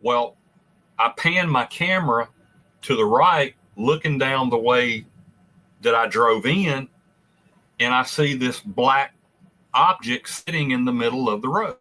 Well, I pan my camera to the right, looking down the way that I drove in, and I see this black object sitting in the middle of the road.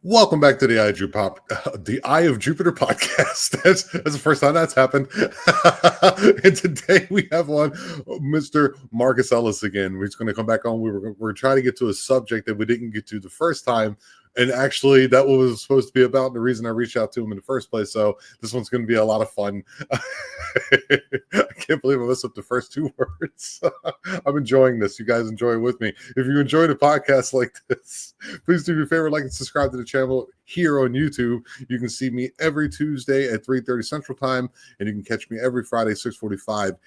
Welcome back to the Eye of Jupiter podcast. That's the first time that's happened. And today we have on Mr. Marcus Ellis again. We're just going to come back on. We're trying to get to a subject that we didn't get to the first time. And actually, that was supposed to be about the reason I reached out to him in the first place. So this one's going to be a lot of fun. I can't believe I messed up the first two words. I'm enjoying this. You guys enjoy it with me. If you enjoy the podcast like this, please do me a favor, like and subscribe to the channel here on YouTube. You can see me every Tuesday at 3:30 Central Time, and you can catch me every Friday 6:45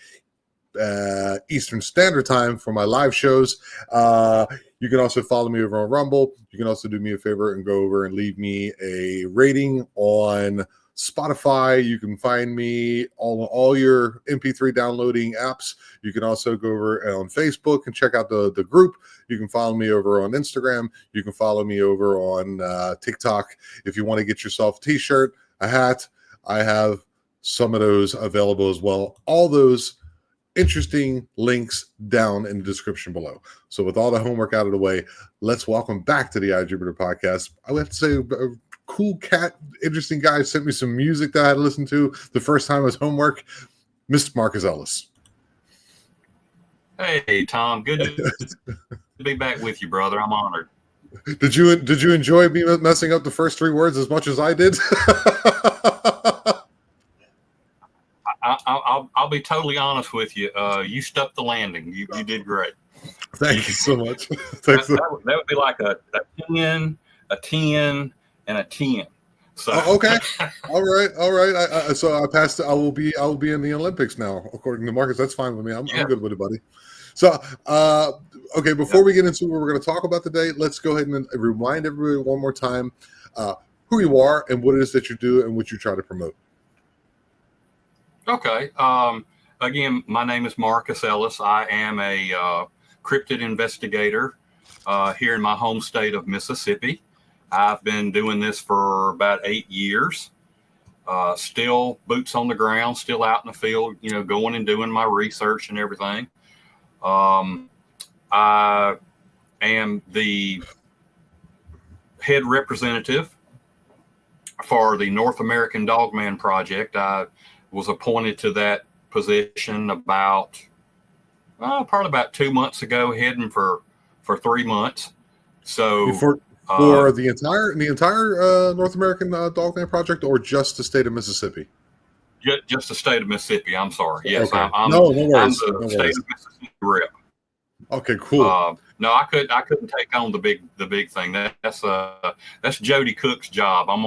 Eastern Standard Time for my live shows. You can also follow me over on Rumble. You can also do me a favor and go over and leave me a rating on Spotify. You can find me on all your MP3 downloading apps. You can also go over on Facebook and check out the group. You can follow me over on Instagram. You can follow me over on TikTok. If you want to get yourself a t-shirt, a hat, I have some of those available as well. All those interesting links down in the description below. So with all the homework out of the way, let's welcome back to the Eye of Jupiter podcast. I would have to say a cool cat, interesting guy sent me some music that I had to listen to the first time as homework. Mr. Marcus Ellis. Hey, Tom. Good to be back with you, brother. I'm honored. Did you enjoy me messing up the first three words as much as I did? I'll be totally honest with you. You stuck the landing. You did great. Thank you so much. That would be like a 10, a 10, and a 10. So okay, all right. So I passed. I will be in the Olympics now, according to Marcus. That's fine with me. I'm good with it, buddy. So okay. Before we get into what we're going to talk about today, let's go ahead and remind everybody one more time who you are and what it is that you do and what you try to promote. Okay. Again, my name is Marcus Ellis. I am a cryptid investigator here in my home state of Mississippi. I've been doing this for about 8 years. Still boots on the ground, still out in the field, going and doing my research and everything. I am the head representative for the North American Dogman Project. I was appointed to that position probably about 2 months ago, heading for 3 months. So for the entire North American Dogman Project, or just the state of Mississippi? Just the state of Mississippi. I'm sorry. Yes, okay. I'm no the worries. state of Mississippi rep. Okay, cool. No, I couldn't take on the big thing. That's Jody Cook's job. I'm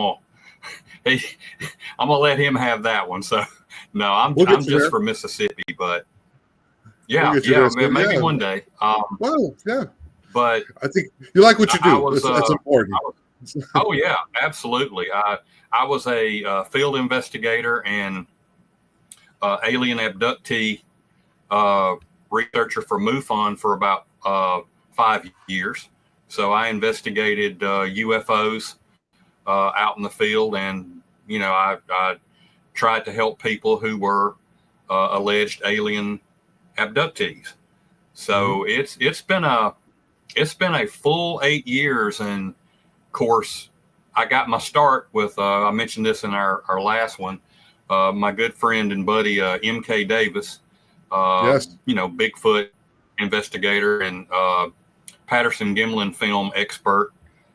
gonna let him have that one. So no, I'm just for Mississippi, but maybe one day. Well, yeah. But I think you like what you do. It's important. Oh yeah, absolutely. I was a field investigator and alien abductee researcher for MUFON for about 5 years. So I investigated UFOs out in the field, and I tried to help people who were alleged alien abductees. So it's been a full 8 years, and course, I got my start with, I mentioned this in our last one, my good friend and buddy, M.K. Davis, Yes. Bigfoot investigator and Patterson Gimlin film expert.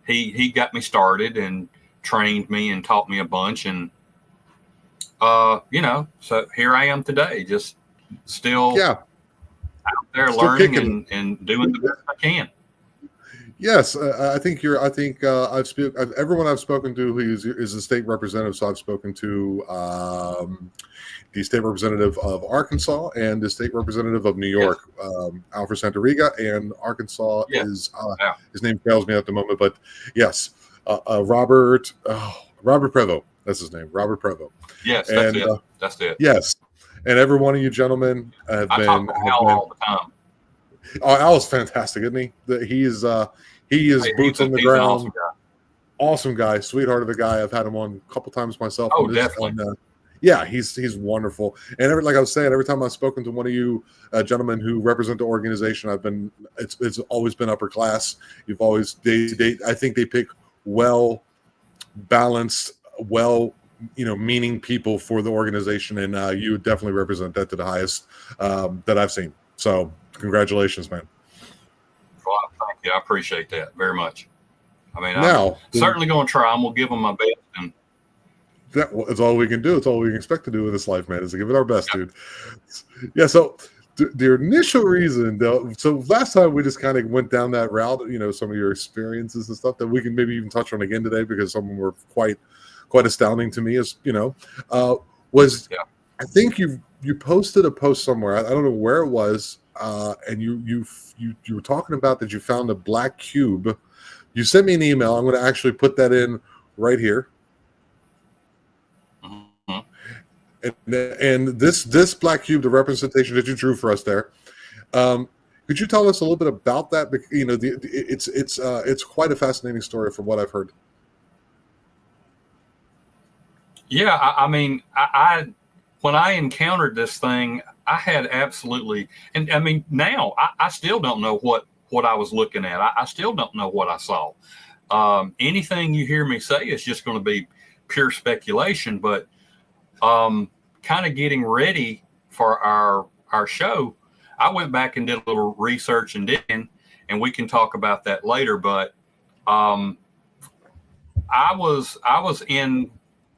He got me started and trained me and taught me a bunch. And, so here I am today, just still out there Still learning and doing the best I can. Yes, everyone I've spoken to who is a state representative. So I've spoken to the state representative of Arkansas and the state representative of New York, Alfred Santoriga, and Arkansas is his name fails me at the moment, but yes, Robert Prevost. That's his name, Robert Prevost. Yes, that's it. Yes, and every one of you gentlemen have been all the time. Oh, Al's fantastic, isn't he? He is boots on the ground. Awesome guy, sweetheart of a guy. I've had him on a couple times myself. Oh, definitely. He's wonderful. And like I was saying, every time I've spoken to one of you gentlemen who represent the organization, it's always been upper class. You've always I think they pick well balanced, meaning people for the organization, and you definitely represent that to the highest that I've seen. So congratulations, man. Well, thank you. I appreciate that very much. I mean, I'm certainly going to try. I'm going to give them my best. And that's all we can do. It's all we can expect to do in this life, man, is to give it our best, dude. Yeah, so the initial reason, though, so last time we just kind of went down that route, some of your experiences and stuff that we can maybe even touch on again today, because some of them were quite astounding to me, I think you posted a post somewhere. I don't know where it was, and you were talking about that you found a black cube. You sent me an email. I'm going to actually put that in right here. Mm-hmm. And this black cube, the representation that you drew for us there, could you tell us a little bit about that? It's quite a fascinating story from what I've heard. Yeah, I mean, I when I encountered this thing, I had absolutely, and I mean, now I still don't know what I was looking at. I still don't know what I saw. Anything you hear me say is just going to be pure speculation, but kind of getting ready for our show, I went back and did a little research and we can talk about that later. But I was in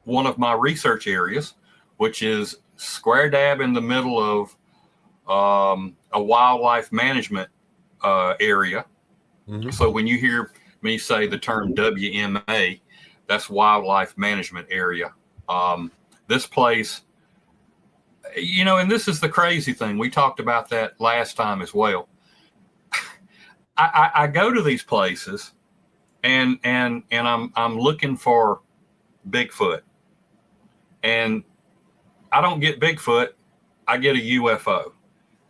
one of my research areas, which is square dab in the middle of a wildlife management area. Mm-hmm. So when you hear me say the term WMA, that's wildlife management area. This place, and this is the crazy thing. We talked about that last time as well. I go to these places and I'm looking for Bigfoot, and I don't get Bigfoot. I get a UFO.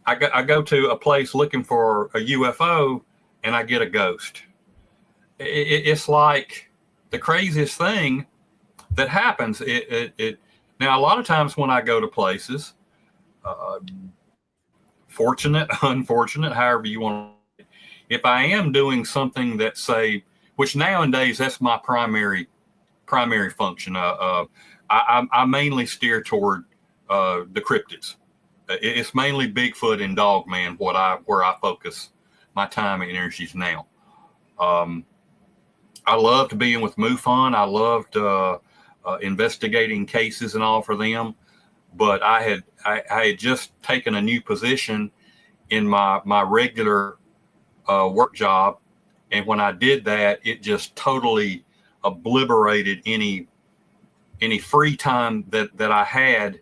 I go to a place looking for a UFO and I get a ghost. It's like the craziest thing that happens. Now, a lot of times when I go to places, fortunate, unfortunate, however you want to, if I am doing something that, say, which nowadays that's my primary function. I mainly steer toward the cryptids. It's mainly Bigfoot and Dogman where I focus my time and energies now. I loved being with MUFON. I loved investigating cases and all for them, but I had just taken a new position in my regular work job, and when I did that, it just totally obliterated any free time that I had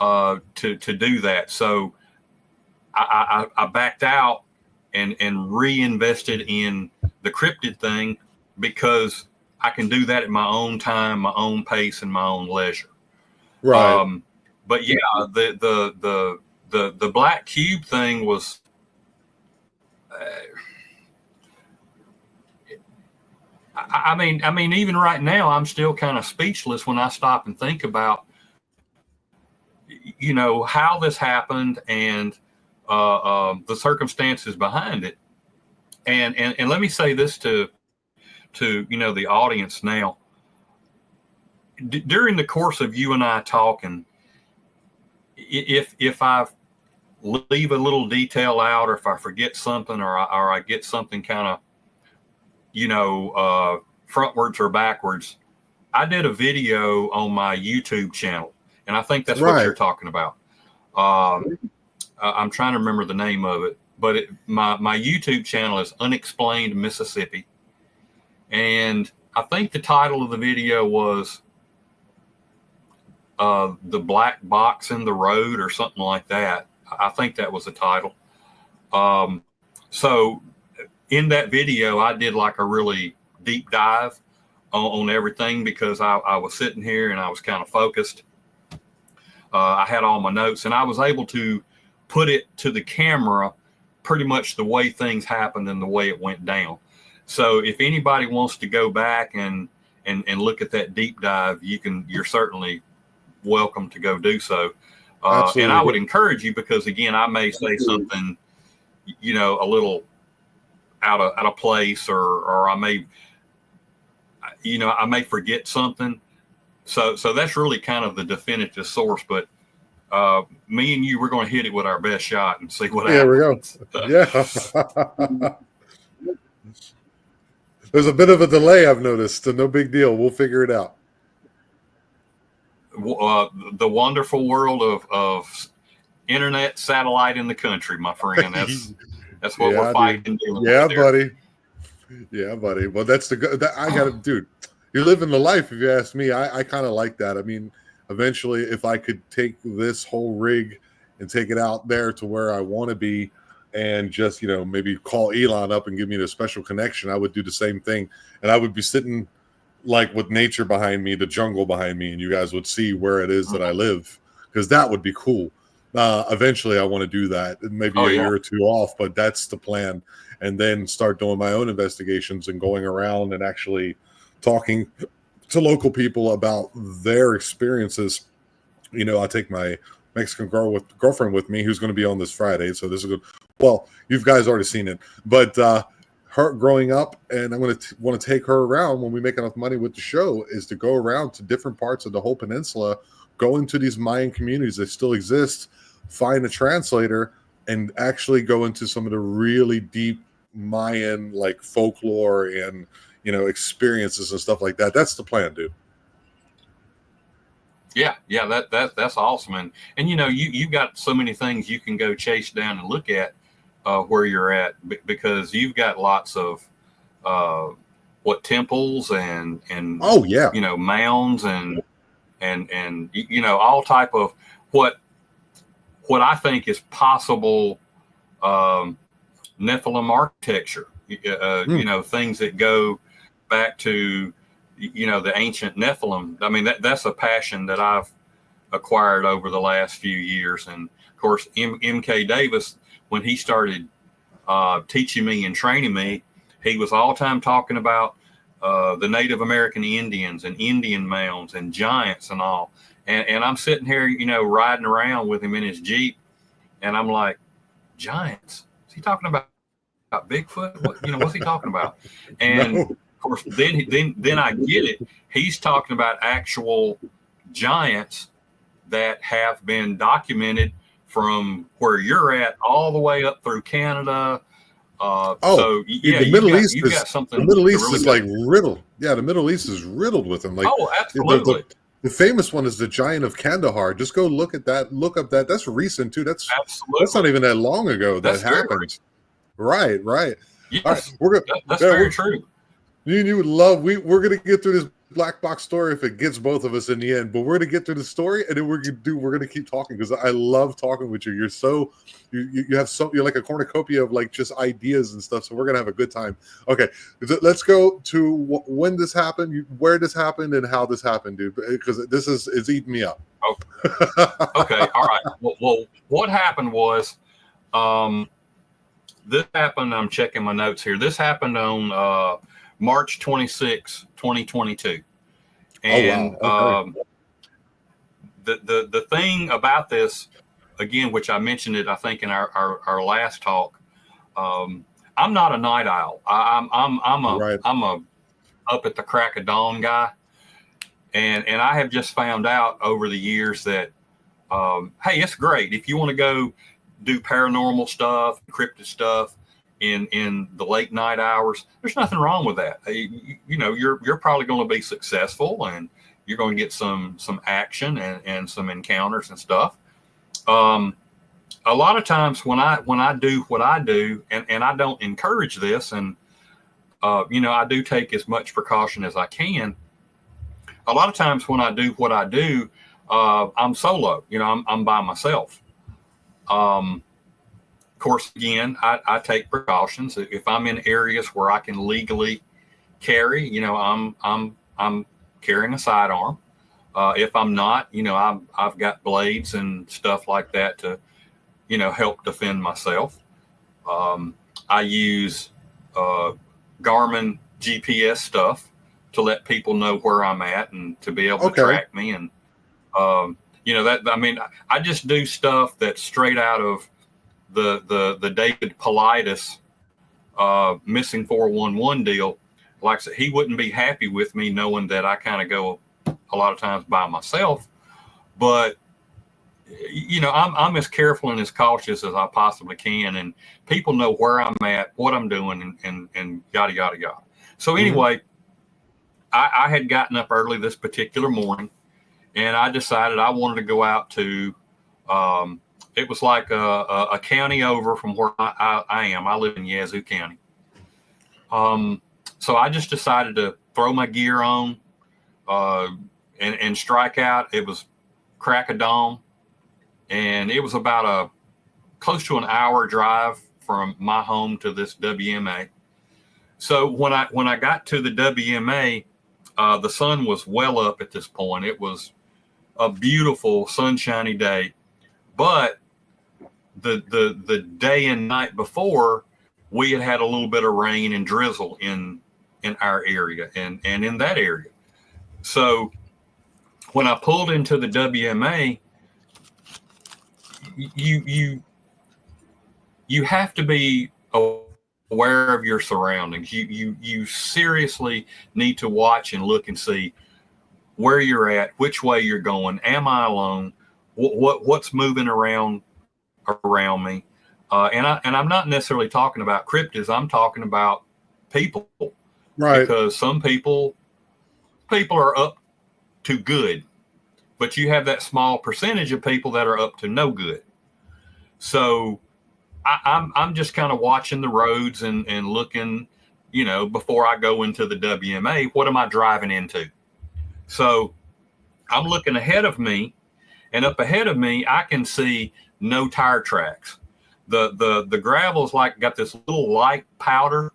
to do that. So I backed out and reinvested in the cryptid thing, because I can do that at my own time, my own pace, and my own leisure. Right. But yeah, the black cube thing was. I mean, even right now, I'm still kind of speechless when I stop and think about, how this happened and the circumstances behind it. And let me say this to to the audience now. During the course of you and I talking, if I leave a little detail out, or if I forget something, or I get something kind of frontwards or backwards, I did a video on my YouTube channel, and I think that's what you're talking about. I'm trying to remember the name of it, but my YouTube channel is Unexplained Mississippi, and I think the title of the video was The Black Box in the Road, or something like that. I think that was the title. So in that video, I did like a really deep dive on everything, because I was sitting here and I was kind of focused. I had all my notes, and I was able to put it to the camera pretty much the way things happened and the way it went down. So if anybody wants to go back and look at that deep dive, you're certainly welcome to go do so. And I would encourage you, because again, I may say something, a little out of place, or I may, I may forget something. So that's really kind of the definitive source. But me and you, we're going to hit it with our best shot and see what happens. There we go. Yeah. There's a bit of a delay, I've noticed. So no big deal. We'll figure it out. The wonderful world of internet satellite in the country, my friend. That's what we're fighting. Yeah, buddy. Yeah, buddy. Well, that's I got to, dude. You're living the life, if you ask me. I kind of like that. I mean, eventually, if I could take this whole rig and take it out there to where I want to be, and just maybe call Elon up and give me the special connection, I would do the same thing, and I would be sitting like with nature behind me, the jungle behind me, and you guys would see where it is that I live, because that would be cool. Eventually I want to do that, maybe a year or two off, but that's the plan. And then start doing my own investigations and going around and actually talking to local people about their experiences. I take my Mexican girlfriend with me, who's going to be on this Friday. So this is good. Well, you guys already seen it, but her growing up, and I'm going to want to take her around when we make enough money with the show, is to go around to different parts of the whole peninsula, go into these Mayan communities that still exist, find a translator, and actually go into some of the really deep Mayan like folklore and experiences and stuff like that. That's the plan, dude. Yeah, that's awesome. And you've got so many things you can go chase down and look at where you're at, because you've got lots of temples and mounds and all type of what I think is possible Nephilim architecture, things that go back to the ancient Nephilim. I mean, that's a passion that I've acquired over the last few years. And of course, M.K. Davis, when he started teaching me and training me, he was all the time talking about the Native American Indians and Indian mounds and giants and all. And I'm sitting here, riding around with him in his Jeep, and I'm like, giants? Is he talking about Bigfoot? What's he talking about? And no. Of course, then I get it. He's talking about actual giants that have been documented from where you're at all the way up through Canada. So yeah, the Middle East you've got something. The Middle East really is like riddled. Yeah, the Middle East is riddled with them. Like, absolutely. The famous one is the Giant of Kandahar. Just go look at that. Look up that. That's recent too. That's not even that long ago that happened. Right. Yes, all right, that's very true. You would love. We're gonna get through this black box story if it gets both of us in the end. But we're gonna get through the story, and then we're gonna keep talking, because I love talking with you. You're so you're like a cornucopia of like just ideas and stuff. So we're gonna have a good time. Okay, let's go to when this happened, where this happened, and how this happened, dude. Because it's eating me up. Okay, all right. Well, what happened was, this happened. I'm checking my notes here. This happened on March 26, 2022. And the thing about this, again, which I mentioned it, I think in our last talk, I'm not a night owl. I'm a up at the crack of dawn guy. And I have just found out over the years that, hey, it's great. If you want to go do paranormal stuff, cryptid stuff in the late night hours, there's nothing wrong with that. You know, you're probably going to be successful, and you're going to get some action and some encounters and stuff. A lot of times when I do what I do, and I don't encourage this, and you know, I do take as much precaution as I can. A lot of times when I do what I do, I'm solo. You know, I'm by myself. Of course, again, I take precautions. If I'm in areas where I can legally carry, you know, I'm carrying a sidearm. If I'm not, you know, I've got blades and stuff like that to, you know, help defend myself. I use Garmin GPS stuff to let people know where I'm at and to be able to track me. And, you know, that, I mean, I just do stuff that's straight out of the David Paulides missing 411 deal. Like I said, he wouldn't be happy with me knowing that I kind of go a lot of times by myself, but you know, I'm as careful and as cautious as I possibly can, and people know where I'm at, what I'm doing, and yada, yada, yada. So anyway, I had gotten up early this particular morning, and I decided I wanted to go out to, it was like a county over from where I am. I live in Yazoo County. So I just decided to throw my gear on and strike out. It was crack of dawn, and it was about close to an hour drive from my home to this WMA. So when I got to the WMA, the sun was well up at this point. It was a beautiful sunshiny day, but the day and night before, we had a little bit of rain and drizzle in our area and in that area. So when I pulled into the WMA, you have to be aware of your surroundings. You seriously need to watch and look and see where you're at, which way you're going. Am I alone? What's moving around me? And I'm not necessarily talking about cryptids. I'm talking about people, right? Because some people are up to good, but you have that small percentage of people that are up to no good. So I'm just kind of watching the roads and looking, you know, before I go into the WMA, what am I driving into? So I'm looking ahead of me, and up ahead of me, I can see no tire tracks. The gravel's like got this little light powder,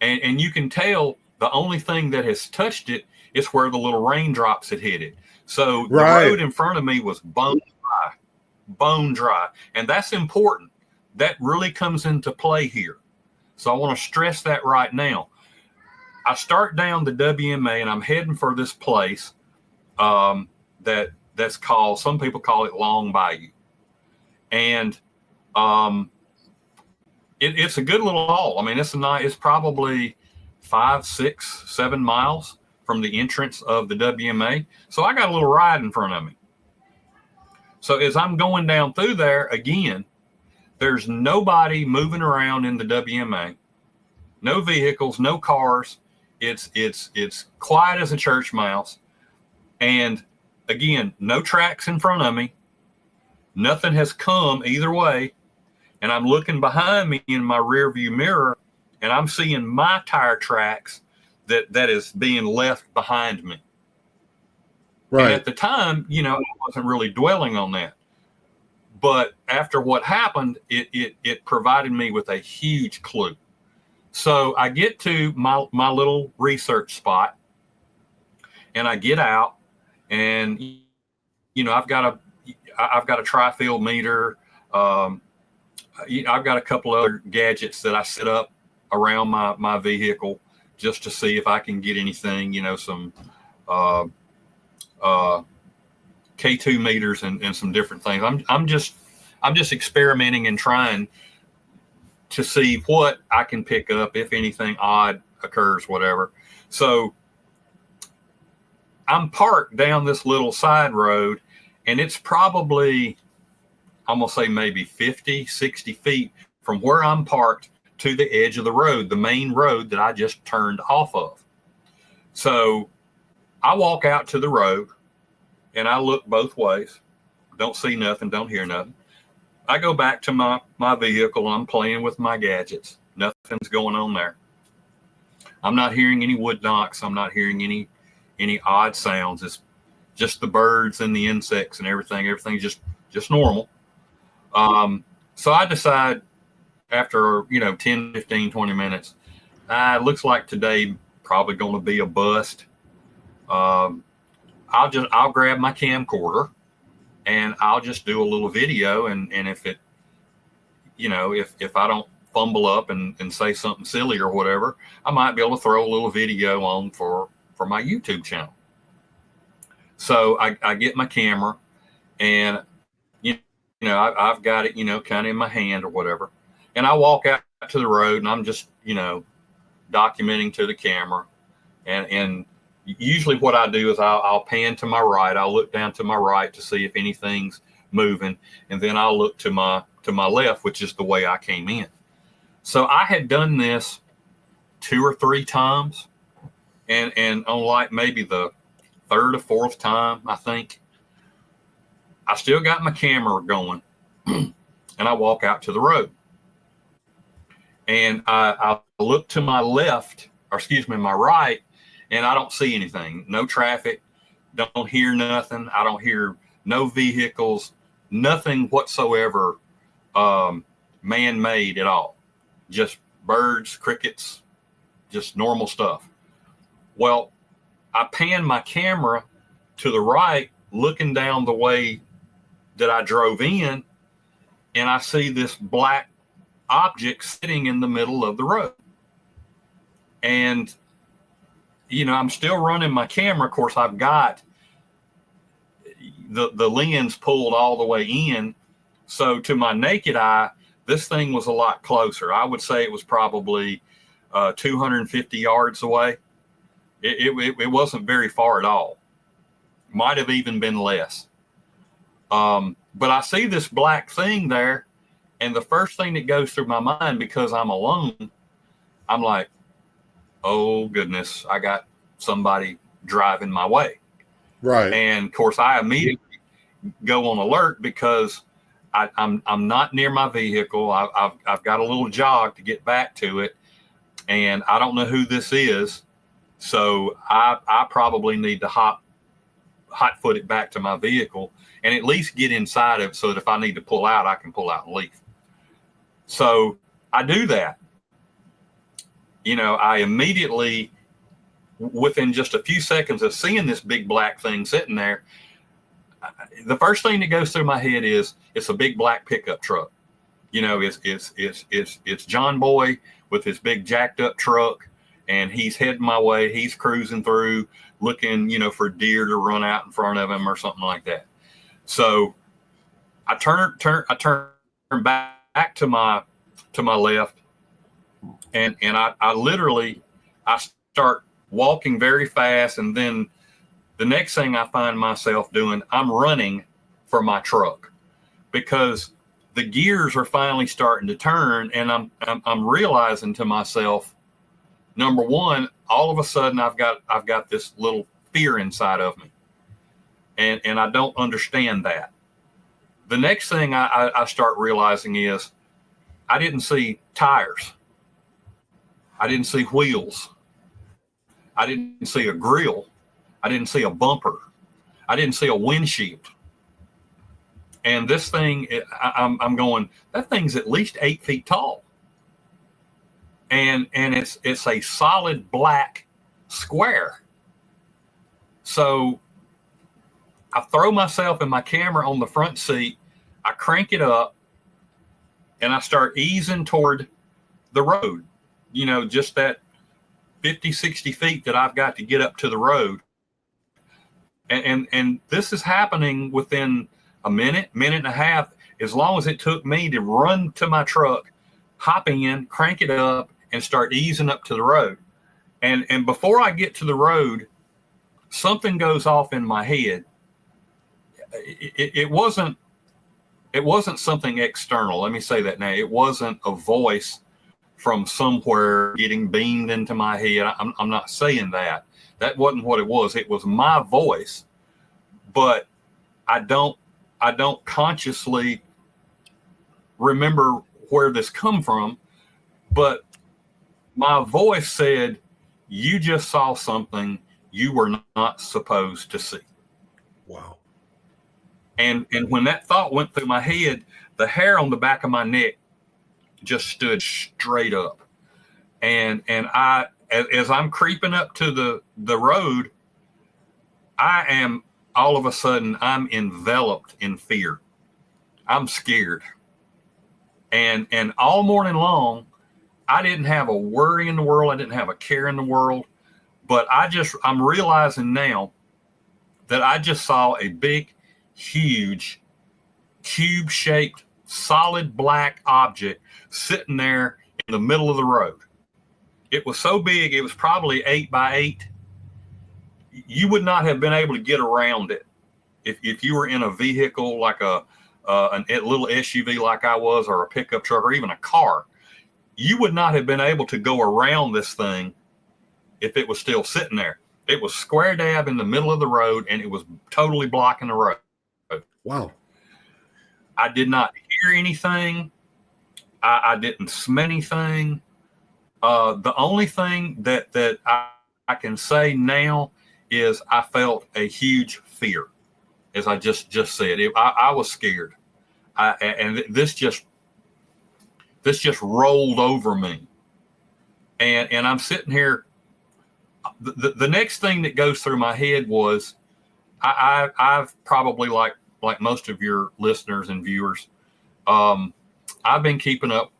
and you can tell the only thing that has touched it is where the little raindrops had hit it. So the road in front of me was bone dry. And that's important. That really comes into play here. So I want to stress that right now. I start down the WMA, and I'm heading for this place that's called, some people call it Long Bayou. And it's a good little haul. I mean, it's probably 5, 6, 7 miles from the entrance of the WMA. So I got a little ride in front of me. So as I'm going down through there again, there's nobody moving around in the WMA, no vehicles, no cars. It's quiet as a church mouse. And again, no tracks in front of me. Nothing has come either way. And I'm looking behind me in my rear view mirror, and I'm seeing my tire tracks that is being left behind me. Right. And at the time, you know, I wasn't really dwelling on that. But after what happened, it provided me with a huge clue. So I get to my little research spot, and I get out, and you know, I've got a tri-field meter. I've got a couple other gadgets that I set up around my vehicle just to see if I can get anything, you know, some K2 meters and some different things. I'm just experimenting and trying to see what I can pick up, if anything odd occurs, whatever. So I'm parked down this little side road, and it's probably, I'm going to say maybe 50, 60 feet from where I'm parked to the edge of the road, the main road that I just turned off of. So I walk out to the road and I look both ways. Don't see nothing, don't hear nothing. I go back to my vehicle. I'm playing with my gadgets. Nothing's going on there. I'm not hearing any wood knocks. I'm not hearing any odd sounds. It's just the birds and the insects and everything. Everything's just normal. So I decide after, 10, 15, 20 minutes, it looks like today probably going to be a bust. I'll grab my camcorder and I'll just do a little video. And if it, if I don't fumble up and say something silly or whatever, I might be able to throw a little video on for my YouTube channel. So I get my camera and, I've got it, kind of in my hand or whatever. And I walk out to the road and I'm just, documenting to the camera. And usually what I do is I'll pan to my right. I'll look down to my right to see if anything's moving. And then I'll look to my left, which is the way I came in. So I had done this 2 or 3 times. And on like maybe the 3rd or 4th time, I think, I still got my camera going and I walk out to the road. And I look to my left, or excuse me, my right, and I don't see anything. No traffic, don't hear nothing. I don't hear no vehicles, nothing whatsoever man-made at all. Just birds, crickets, just normal stuff. Well, I pan my camera to the right, looking down the way that I drove in, and I see this black object sitting in the middle of the road. And, I'm still running my camera. Of course, I've got the lens pulled all the way in. So to my naked eye, this thing was a lot closer. I would say it was probably 250 yards away. It wasn't very far at all. Might have even been less. But I see this black thing there, and the first thing that goes through my mind, because I'm alone, I'm like, oh goodness, I got somebody driving my way. Right. And of course, I immediately go on alert because I'm not near my vehicle. I've got a little jog to get back to it, and I don't know who this is. So I probably need to hot-foot it back to my vehicle and at least get inside of it so that if I need to pull out, I can pull out and leave. So I do that. I immediately, within just a few seconds of seeing this big black thing sitting there, the first thing that goes through my head is it's a big black pickup truck. It's John Boy with his big jacked up truck, and he's heading my way. He's cruising through looking, for deer to run out in front of him or something like that. So I turn back to my left, and I literally start walking very fast, and then the next thing I find myself doing, I'm running for my truck because the gears are finally starting to turn, and I'm realizing to myself, number one, all of a sudden I've got this little fear inside of me, and I don't understand that. The next thing I start realizing is I didn't see tires. I didn't see wheels. I didn't see a grill. I didn't see a bumper. I didn't see a windshield. And this thing, I'm going, that thing's at least 8 feet tall. And it's a solid black square. So I throw myself and my camera on the front seat. I crank it up and I start easing toward the road, just that 50, 60 feet that I've got to get up to the road. And this is happening within a minute and a half, as long as it took me to run to my truck, hop in, crank it up, and start easing up to the road. And before I get to the road, something goes off in my head. It wasn't something external. Let me say that now. It wasn't a voice from somewhere getting beamed into my head. I'm not saying that. That wasn't what it was. It was my voice, but I don't consciously remember where this come from. But my voice said, "You just saw something you were not supposed to see." Wow. And when that thought went through my head, the hair on the back of my neck just stood straight up. And I, as I'm creeping up to the road, I am all of a sudden I'm enveloped in fear. I'm scared. And all morning long, I didn't have a worry in the world. I didn't have a care in the world. But I'm realizing now that I just saw a big, huge, cube-shaped, solid black object sitting there in the middle of the road. It was so big, it was probably 8 by 8. You would not have been able to get around it if you were in a vehicle like a little SUV like I was, or a pickup truck, or even a car. You would not have been able to go around this thing if it was still sitting there. It was square dab in the middle of the road, and it was totally blocking the road. Wow. I did not hear anything. I didn't smell anything. The only thing that I can say now is I felt a huge fear, as I just said. I was scared, and this just rolled over me. And I'm sitting here. The next thing that goes through my head was, I've probably, like most of your listeners and viewers, I've been keeping up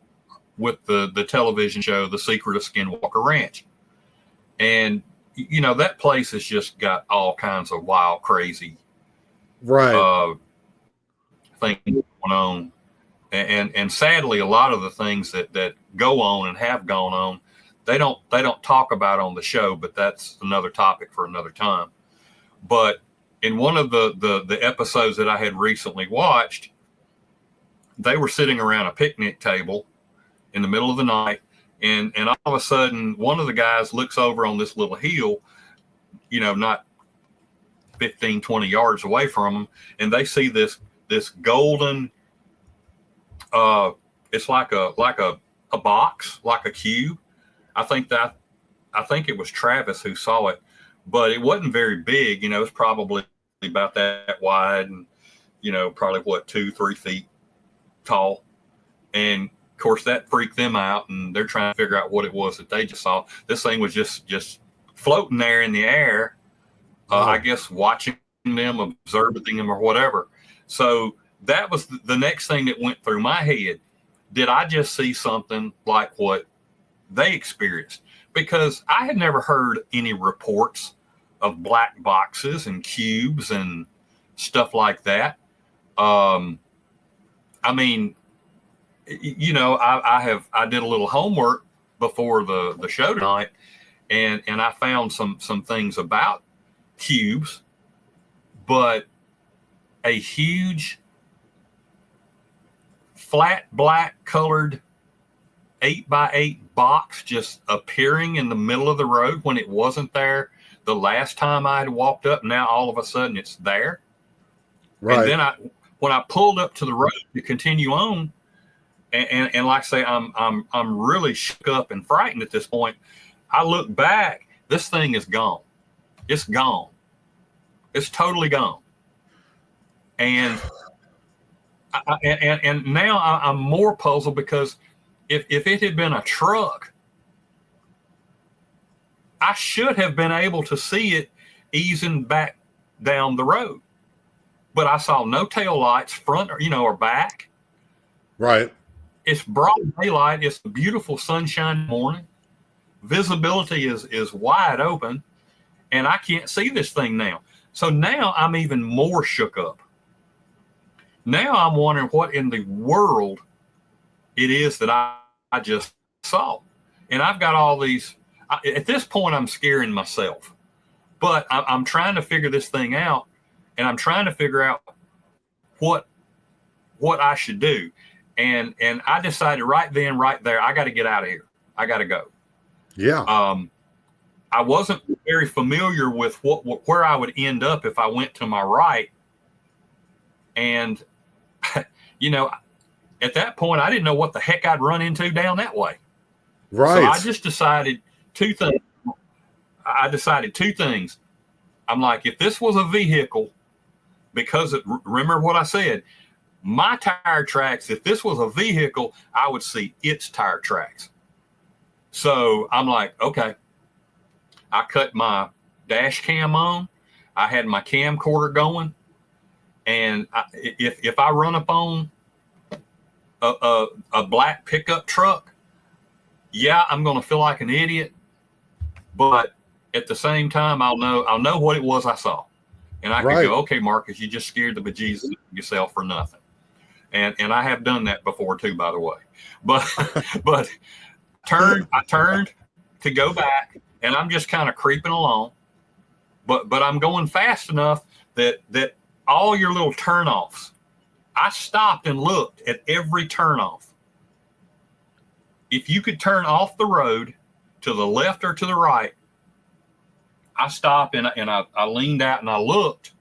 with the television show, The Secret of Skinwalker Ranch. And, that place has just got all kinds of wild, crazy things going on. And sadly, a lot of the things that go on and have gone on, they don't talk about on the show, but that's another topic for another time. But in one of the episodes that I had recently watched, they were sitting around a picnic table in the middle of the night, and all of a sudden, one of the guys looks over on this little hill, not 15, 20 yards away from them, and they see this golden, it's like a box, like a cube. I think it was Travis who saw it, but it wasn't very big. It was probably about that wide, and probably 2-3 feet tall. And of course that freaked them out, and they're trying to figure out what it was that they just saw. This thing was just floating there in the air. I guess watching them, observing them, or whatever. So that was the next thing that went through my head. Did I just see something like what they experienced? Because I had never heard any reports of black boxes and cubes and stuff like that. I mean, I did a little homework before the show tonight, and I found some things about cubes, but a huge flat black colored 8 by 8 box just appearing in the middle of the road when it wasn't there the last time I had walked up. Now all of a sudden it's there. Right. And then when I pulled up to the road to continue on, and like I say, I'm really shook up and frightened at this point. I look back, this thing is gone. It's gone. It's totally gone. And and now I'm more puzzled, because if it had been a truck, I should have been able to see it easing back down the road. But I saw no tail lights, front or back. Right. It's broad daylight. It's a beautiful sunshine morning. Visibility is wide open, and I can't see this thing now. So now I'm even more shook up. Now I'm wondering what in the world it is that I just saw. And I've got all these, At this point, I'm scaring myself, but I'm trying to figure this thing out, and I'm trying to figure out what I should do. And I decided right then, right there, I got to get out of here. I got to go. Yeah. I wasn't very familiar with where I would end up if I went to my right. And, you know, at that point, I didn't know what the heck I'd run into down that way. Right. So I just decided two things. I'm like, if this was a vehicle, because remember what I said, my tire tracks, if this was a vehicle, I would see its tire tracks. So I'm like, okay. I cut my dash cam on. I had my camcorder going. And if I run up on a black pickup truck, yeah, I'm going to feel like an idiot. But at the same time, I'll know what it was I saw. And I could go, okay, Marcus, you just scared the bejesus out of yourself for nothing. And I have done that before too, by the way. But I turned to go back, and I'm just kind of creeping along. But I'm going fast enough that all your little turnoffs, I stopped and looked at every turnoff. If you could turn off the road to the left or to the right, I stopped and I leaned out and I looked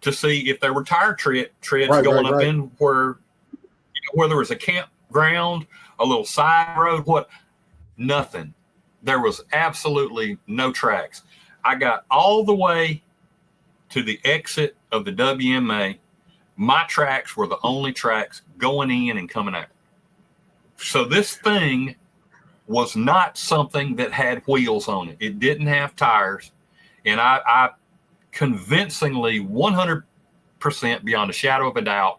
to see if there were tire treads going up in where there was a campground, a little side road, nothing. There was absolutely no tracks. I got all the way to the exit of the WMA. My tracks were the only tracks going in and coming out. So this thing was not something that had wheels on it. It didn't have tires. And I convincingly, 100% beyond a shadow of a doubt,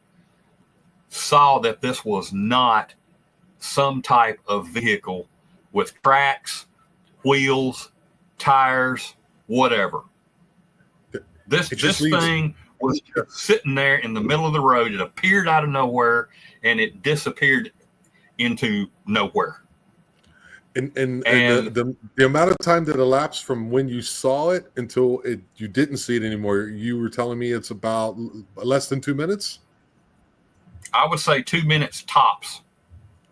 saw that this was not some type of vehicle with tracks, wheels, tires, whatever. This thing was just sitting there in the middle of the road. It appeared out of nowhere and it disappeared into nowhere. And the amount of time that elapsed from when you saw it until you didn't see it anymore, you were telling me it's about less than 2 minutes? I would say 2 minutes tops.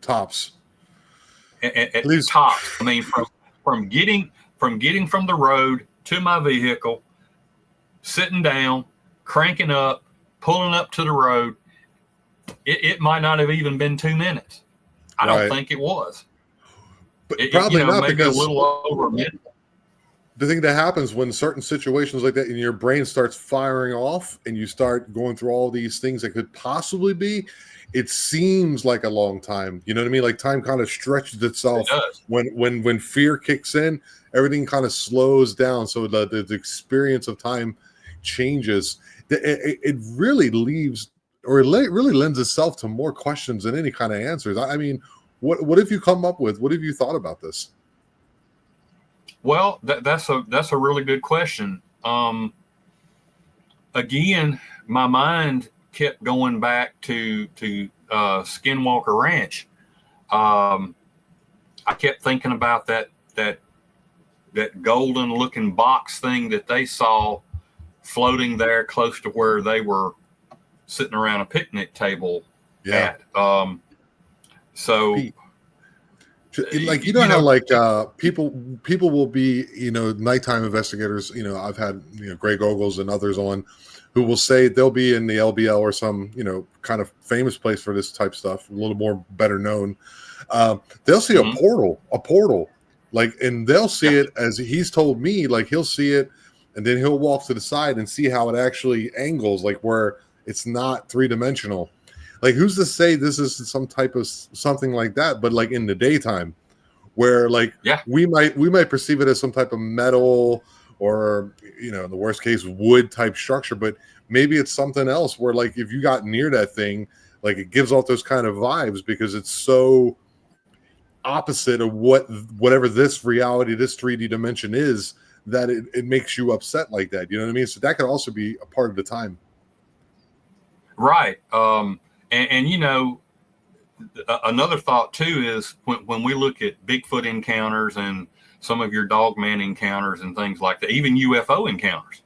Tops. At least tops. I mean, from getting from the road to my vehicle, sitting down, cranking up, pulling up to the road, it might not have even been 2 minutes. I don't think it was. But probably not, maybe because a little over a minute. The thing that happens when certain situations like that and your brain starts firing off and you start going through all these things that could possibly be, it seems like a long time. You know what I mean? Like time kind of stretches itself. It does. When fear kicks in, everything kind of slows down. So the experience of time changes. It really leaves, or it really lends itself to more questions than any kind of answers. I mean, what have you come up with? What have you thought about this? Well, that's a really good question. Again, my mind kept going back to Skinwalker Ranch. I kept thinking about that golden looking box thing that they saw floating there close to where they were sitting around a picnic table at. So like, you know how like people will be, nighttime investigators, I've had Greg Ogles and others on who will say they'll be in the LBL or some kind of famous place for this type stuff, a little more better known. They'll see a portal, like, and they'll see it, as he's told me, like he'll see it and then he'll walk to the side and see how it actually angles, like where it's not three-dimensional. Like, who's to say this is some type of something like that, but like in the daytime, where like we might perceive it as some type of metal or in the worst case wood type structure, but maybe it's something else where like if you got near that thing, like it gives off those kind of vibes because it's so opposite of whatever this reality, this 3D dimension is, that it makes you upset like that. You know what I mean? So that could also be a part of the time. Right. And another thought too is when we look at Bigfoot encounters and some of your Dogman encounters and things like that, even UFO encounters.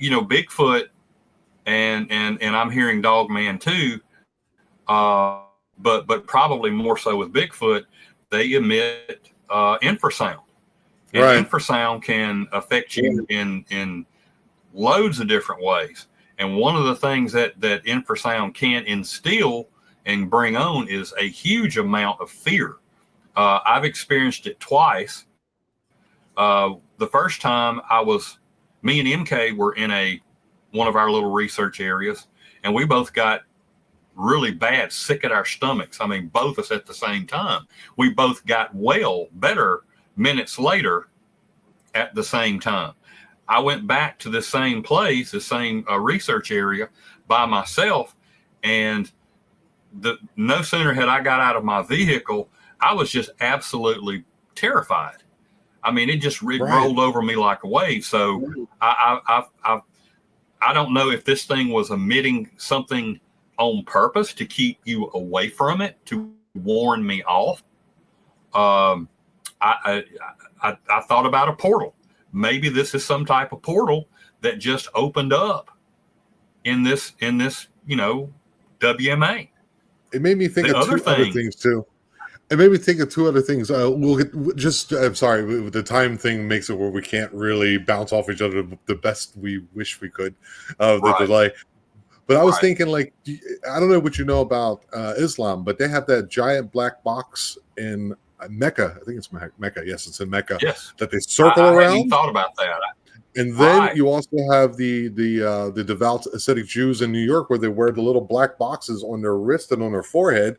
Bigfoot and I'm hearing Dogman too, but probably more so with Bigfoot, they emit infrasound. And Right. infrasound can affect you in loads of different ways. And one of the things that infrasound can instill and bring on is a huge amount of fear. I've experienced it twice. The first time me and MK were in one of our little research areas, and we both got really bad, sick at our stomachs. I mean, both of us at the same time. We both got better minutes later at the same time. I went back to the same place, the same research area by myself, and no sooner had I got out of my vehicle, I was just absolutely terrified. I mean, it rolled over me like a wave. So I don't know if this thing was emitting something on purpose to keep you away from it, to warn me off. I thought about a portal. Maybe this is some type of portal that just opened up in this WMA. It made me think of two other things too. It made me think of two other things. I'm sorry, the time thing makes it where we can't really bounce off each other the best we wish we could. The delay. But I was thinking, like, I don't know what you know about Islam, but they have that giant black box in Mecca. I think it's Mecca. Yes, it's in Mecca. Yes. That they circle around. I hadn't even thought about that. And then you also have the devout ascetic Jews in New York, where they wear the little black boxes on their wrist and on their forehead.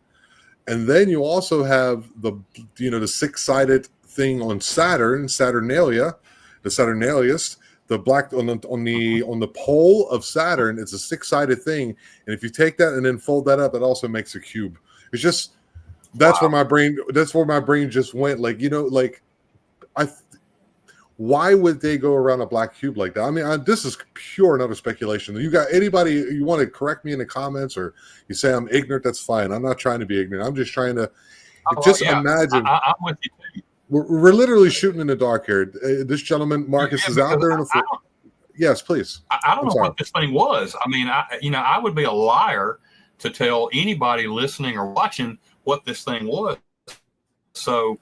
And then you also have the 6-sided thing on Saturnalia, the Saturnalius, the black on the pole of Saturn. It's a 6-sided thing, and if you take that and then fold that up, it also makes a cube. It's just where my brain just went. Why would they go around a black cube like that? I mean, this is pure and utter speculation. You got anybody you want to correct me in the comments, or you say I'm ignorant? That's fine. I'm not trying to be ignorant. I'm just trying to imagine. I'm with you. We're literally shooting in the dark here. This gentleman, Marcus, is out there in the field. Yes, please. I don't know what this thing was. I mean, I would be a liar to tell anybody listening or watching what this thing was. So,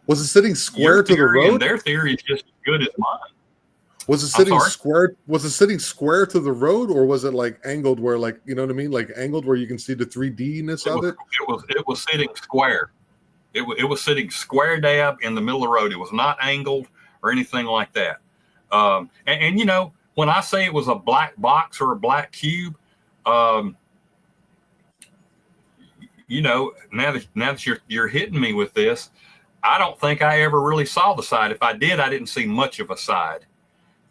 was it sitting square to the road? And their theory is just as good as mine. Was it sitting square? Was it sitting square to the road, or was it like angled where, like, you know what I mean, like angled where you can see the 3D-ness of it? It was sitting square. It was sitting square dab in the middle of the road. It was not angled or anything like that. And when I say it was a black box or a black cube, now that you're hitting me with this, I don't think I ever really saw the side. If I did, I didn't see much of a side.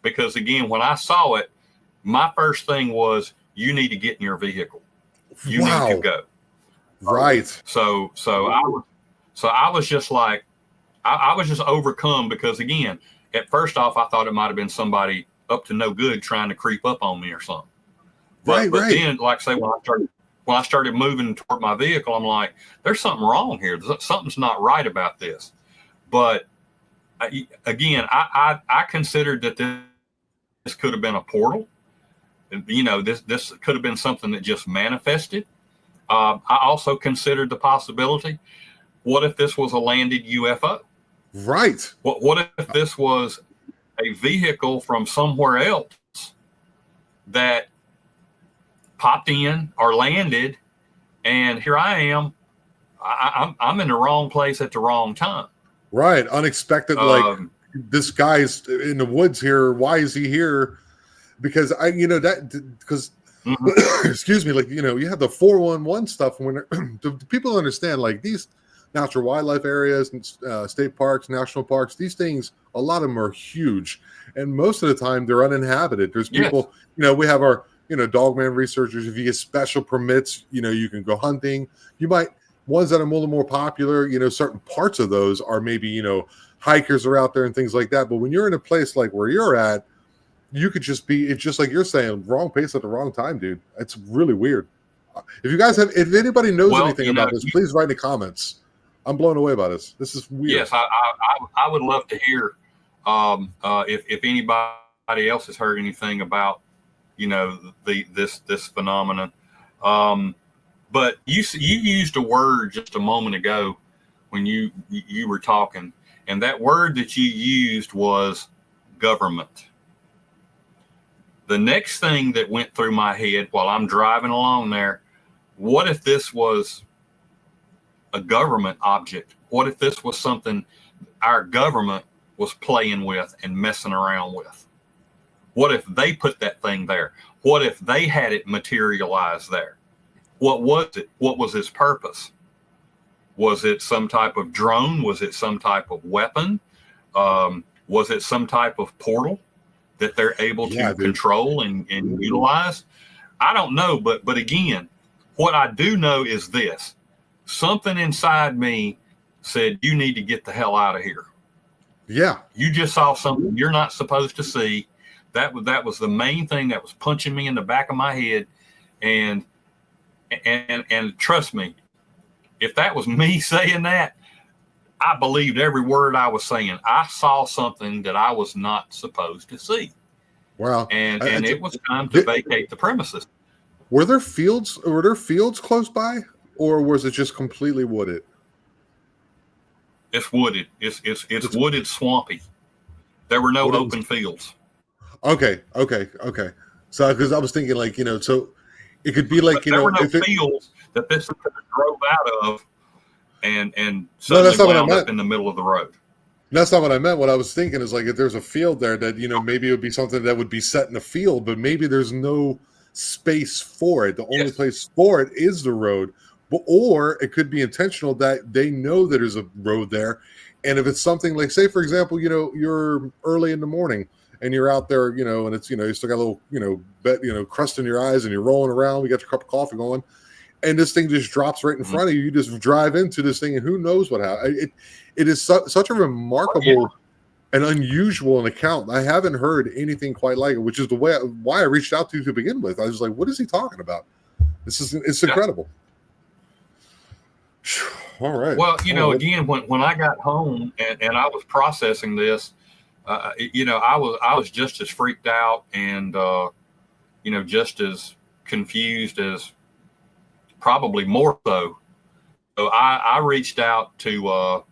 Because again, when I saw it, my first thing was, you need to get in your vehicle. You need to go. Right. So I was just like, I was just overcome, because again, at first off, I thought it might have been somebody up to no good trying to creep up on me or something. But then, like I say, when I started moving toward my vehicle, I'm like, there's something wrong here. Something's not right about this. But again, I considered that this could have been a portal. This could have been something that just manifested. I also considered the possibility, what if this was a landed UFO? Right. What if this was a vehicle from somewhere else that popped in or landed, and here I am. I'm in the wrong place at the wrong time. Right. Unexpected. Like, this guy's in the woods here. Why is he here? Because excuse me, like, you have the 411 stuff when people understand, like, these natural wildlife areas and state parks, national parks, these things, a lot of them are huge, and most of the time they're uninhabited. There's people, we have our, Dogman researchers. If you get special permits, you can go hunting. You might, ones that are a little more popular, certain parts of those are maybe, hikers are out there and things like that. But when you're in a place like where you're at, you could just be, it's just like you're saying, wrong place at the wrong time, dude. It's really weird. If you guys if anybody knows Well, anything about this, please write in the comments. I'm blown away by this. This is weird. Yes, I would love to hear if anybody else has heard anything about, this phenomenon. But you used a word just a moment ago when you were talking, and that word that you used was government. The next thing that went through my head while I'm driving along there, what if this was a government object? What if this was something our government was playing with and messing around with? What if they put that thing there? What if they had it materialized there? What was it? What was its purpose? Was it some type of drone? Was it some type of weapon? Was it some type of portal that they're able to control and utilize? I don't know, but again, what I do know is this. Something inside me said, you need to get the hell out of here. Yeah. You just saw something you're not supposed to see. That was the main thing that was punching me in the back of my head. And trust me, if that was me saying that, I believed every word I was saying. I saw something that I was not supposed to see. Wow. And it was time to vacate the premises. Were there fields close by, or was it just completely wooded? It's wooded. It's wooded, swampy. There were no open fields. Okay. So, because I was thinking, so it could be like, there were no fields that this could have drove out of, and suddenly wound up in the middle of the road. That's not what I meant. What I was thinking is, like, if there's a field there that, maybe it would be something that would be set in the field, but maybe there's no space for it. The only place for it is the road. Or it could be intentional that they know that there's a road there. And if it's something like, say, for example, you're early in the morning and you're out there, and it's, you still got a little, crust in your eyes and you're rolling around. We got your cup of coffee going. And this thing just drops right in front of you. You just drive into this thing, and who knows what happened. It is such a remarkable and unusual an account. I haven't heard anything quite like it, which is why I reached out to you to begin with. I was like, what is he talking about? It's incredible. All right. Well, again, when I got home and I was processing this, I was just as freaked out and, just as confused as, probably more so. So I reached out to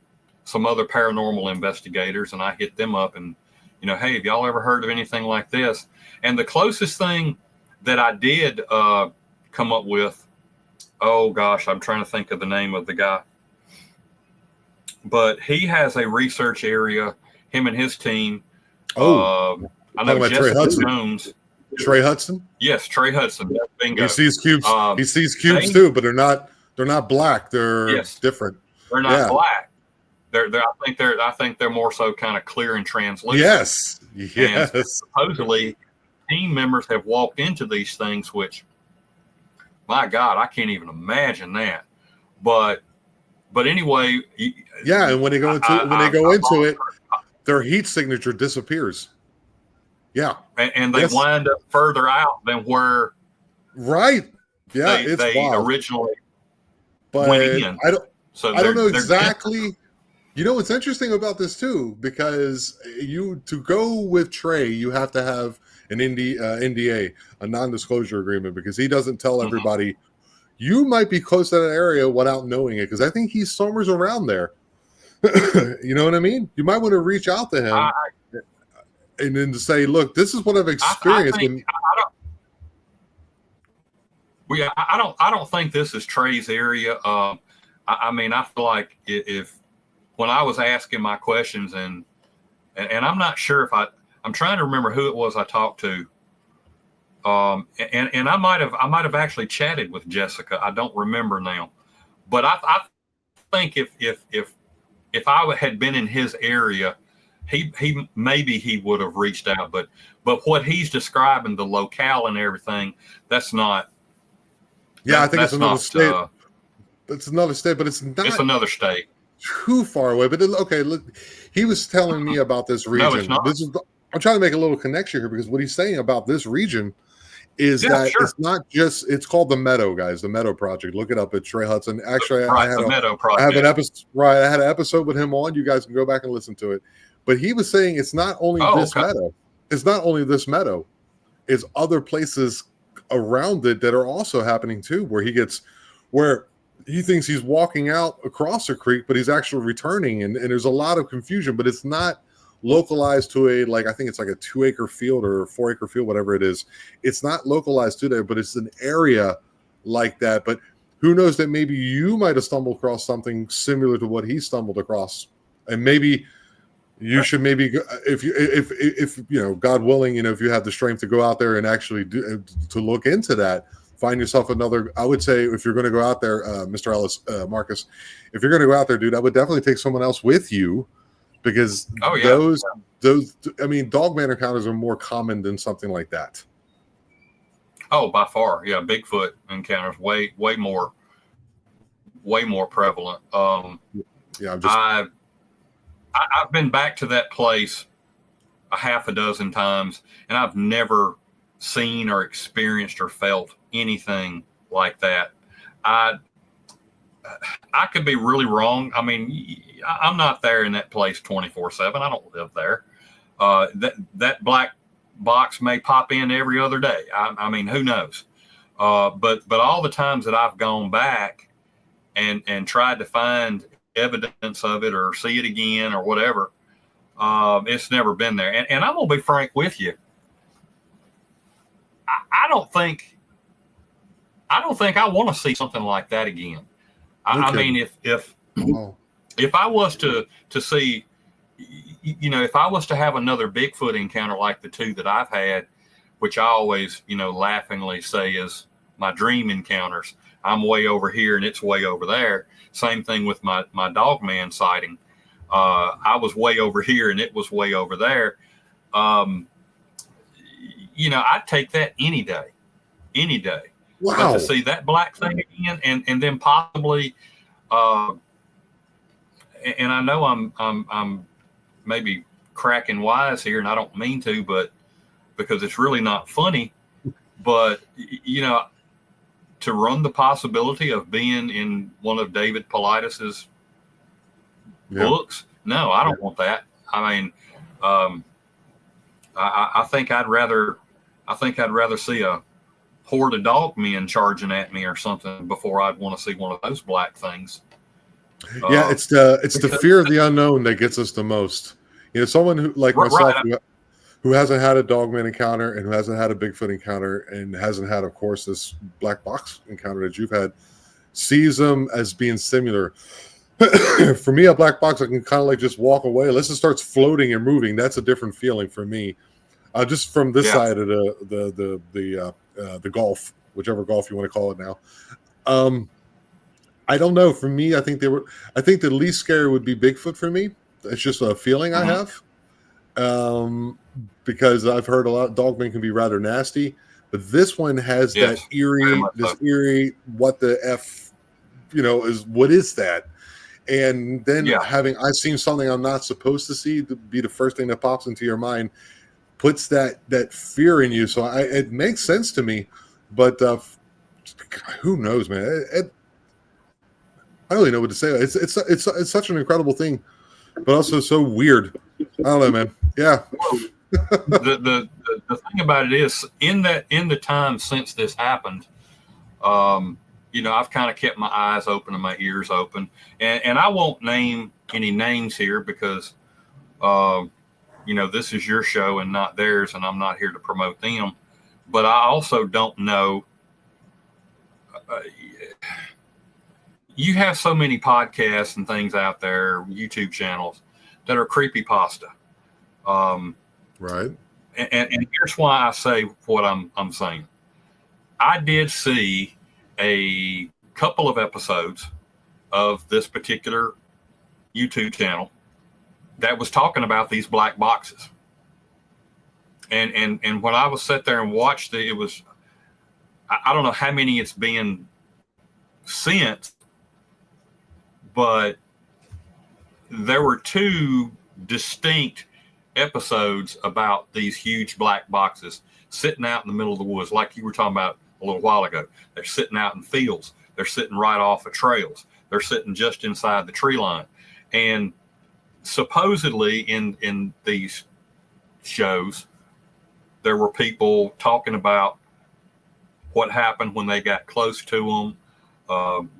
some other paranormal investigators, and I hit them up and, hey, have y'all ever heard of anything like this? And the closest thing that I did come up with, oh gosh, I'm trying to think of the name of the guy, but he has a research area, him and his team. I know Jessica Jones. Trey Hudson? Yes, Trey Hudson. Bingo. He sees cubes. He sees cubes too, but they're not black. They're different. They're not black. I think they're more so kind of clear and translucent. Yes. And supposedly team members have walked into these things, which, my God, I can't even imagine that. But anyway, and when they go into it, their heat signature disappears. Yeah, and they wind up further out than where they originally went in. I don't know exactly. What's interesting about this too, because to go with Trey, you have to have an NDA, a non-disclosure agreement, because he doesn't tell everybody. You might be close to that area without knowing it, because I think he's somewhere around there. You know what I mean? You might want to reach out to him. And then to say, look, this is what I've experienced. I don't think this is Trey's area. I feel like if when I was asking my questions and I'm not sure if I'm trying to remember who it was I talked to. And I might have actually chatted with Jessica. I don't remember now, but I think if I had been in his area, he maybe he would have reached out, but what he's describing, the locale and everything, that's not. Yeah, I think it's another state. It's another state, but it's not. It's another state. Too far away, but okay. Look, he was telling me about this region. No, it's not. I'm trying to make a little connection here, because what he's saying about this region is Yeah, that sure. it's not just, it's called the Meadow, guys, the Meadow Project. Look it up. It's Trey Hudson. Actually, Right, the Meadow I have an Project. episode, right? I had an episode with him on. You guys can go back and listen to it. But he was saying it's not only Oh, this okay. meadow, it's not only this meadow, it's other places around it that are also happening too, where he thinks he's walking out across a creek, but he's actually returning, and there's a lot of confusion, but it's not localized to a, like, I think it's like a 2-acre field or a 4-acre field, whatever it is. It's not localized to there, but it's an area like that. But who knows, that maybe you might have stumbled across something similar to what he stumbled across, and maybe you should maybe, if you know, God willing, you know, if you have the strength to go out there and actually to look into that, find yourself another. I would say, if you're going to go out there, Mr. Ellis, Marcus, if you're going to go out there, dude, I would definitely take someone else with you, because those, I mean, Dogman encounters are more common than something like that. Oh, by far, yeah. Bigfoot encounters way more prevalent. Yeah, I've been back to that place a half a dozen times, and I've never seen or experienced or felt anything like that. I could be really wrong. I mean, I'm not there in that place 24/7. I don't live there. That black box may pop in every other day. I mean, who knows? But all the times that I've gone back and tried to find evidence of it or see it again or whatever, it's never been there. And I'm gonna be frank with you. I don't think I want to see something like that again. I mean, if I was to see, you know, if I was to have another Bigfoot encounter like the two that I've had, which I always, you know, laughingly say is my dream encounters. I'm way over here and it's way over there. Same thing with my Dogman sighting. I was way over here and it was way over there. You know, I'd take that any day. wow. But to see that black thing again, and then possibly, and I know I'm maybe cracking wise here, and I don't mean to, but because it's really not funny. But you know, to run the possibility of being in one of David Paulides' books, no, I don't want that. I mean, I think I'd rather see a horde of dogmen charging at me or something before I'd want to see one of those black things. Yeah, it's the fear of the unknown that gets us the most. You know, someone who, like myself, who hasn't had a Dogman encounter and who hasn't had a Bigfoot encounter and hasn't had, of course, this black box encounter that you've had, sees them as being similar. For me, a black box, I can kind of like just walk away unless it starts floating and moving. That's a different feeling for me. Just from this side of the golf, whichever golf you want to call it now. I don't know. For me, I think the least scary would be Bigfoot for me. It's just a feeling I have. Because I've heard a lot, Dogman can be rather nasty, but this one has that eerie, what the F, you know, what is that? And then I've seen something I'm not supposed to see, to be the first thing that pops into your mind, puts that fear in you. So it makes sense to me, but who knows, man? I don't really know what to say. It's such an incredible thing, but also so weird. I don't know, man. Yeah. the thing about it is, in the time since this happened, you know, I've kind of kept my eyes open and my ears open, and I won't name any names here because, you know, this is your show and not theirs, and I'm not here to promote them. But I also don't know. You have so many podcasts and things out there, YouTube channels that are creepypasta. Right. And here's why I say what I'm saying. I did see a couple of episodes of this particular YouTube channel that was talking about these black boxes. And when I was sat there and watched it, it was, I don't know how many it's been since, but there were two distinct episodes about these huge black boxes sitting out in the middle of the woods, like you were talking about a little while ago. They're sitting out in fields. They're sitting right off of trails. They're sitting just inside the tree line. And supposedly in these shows, there were people talking about what happened when they got close to them.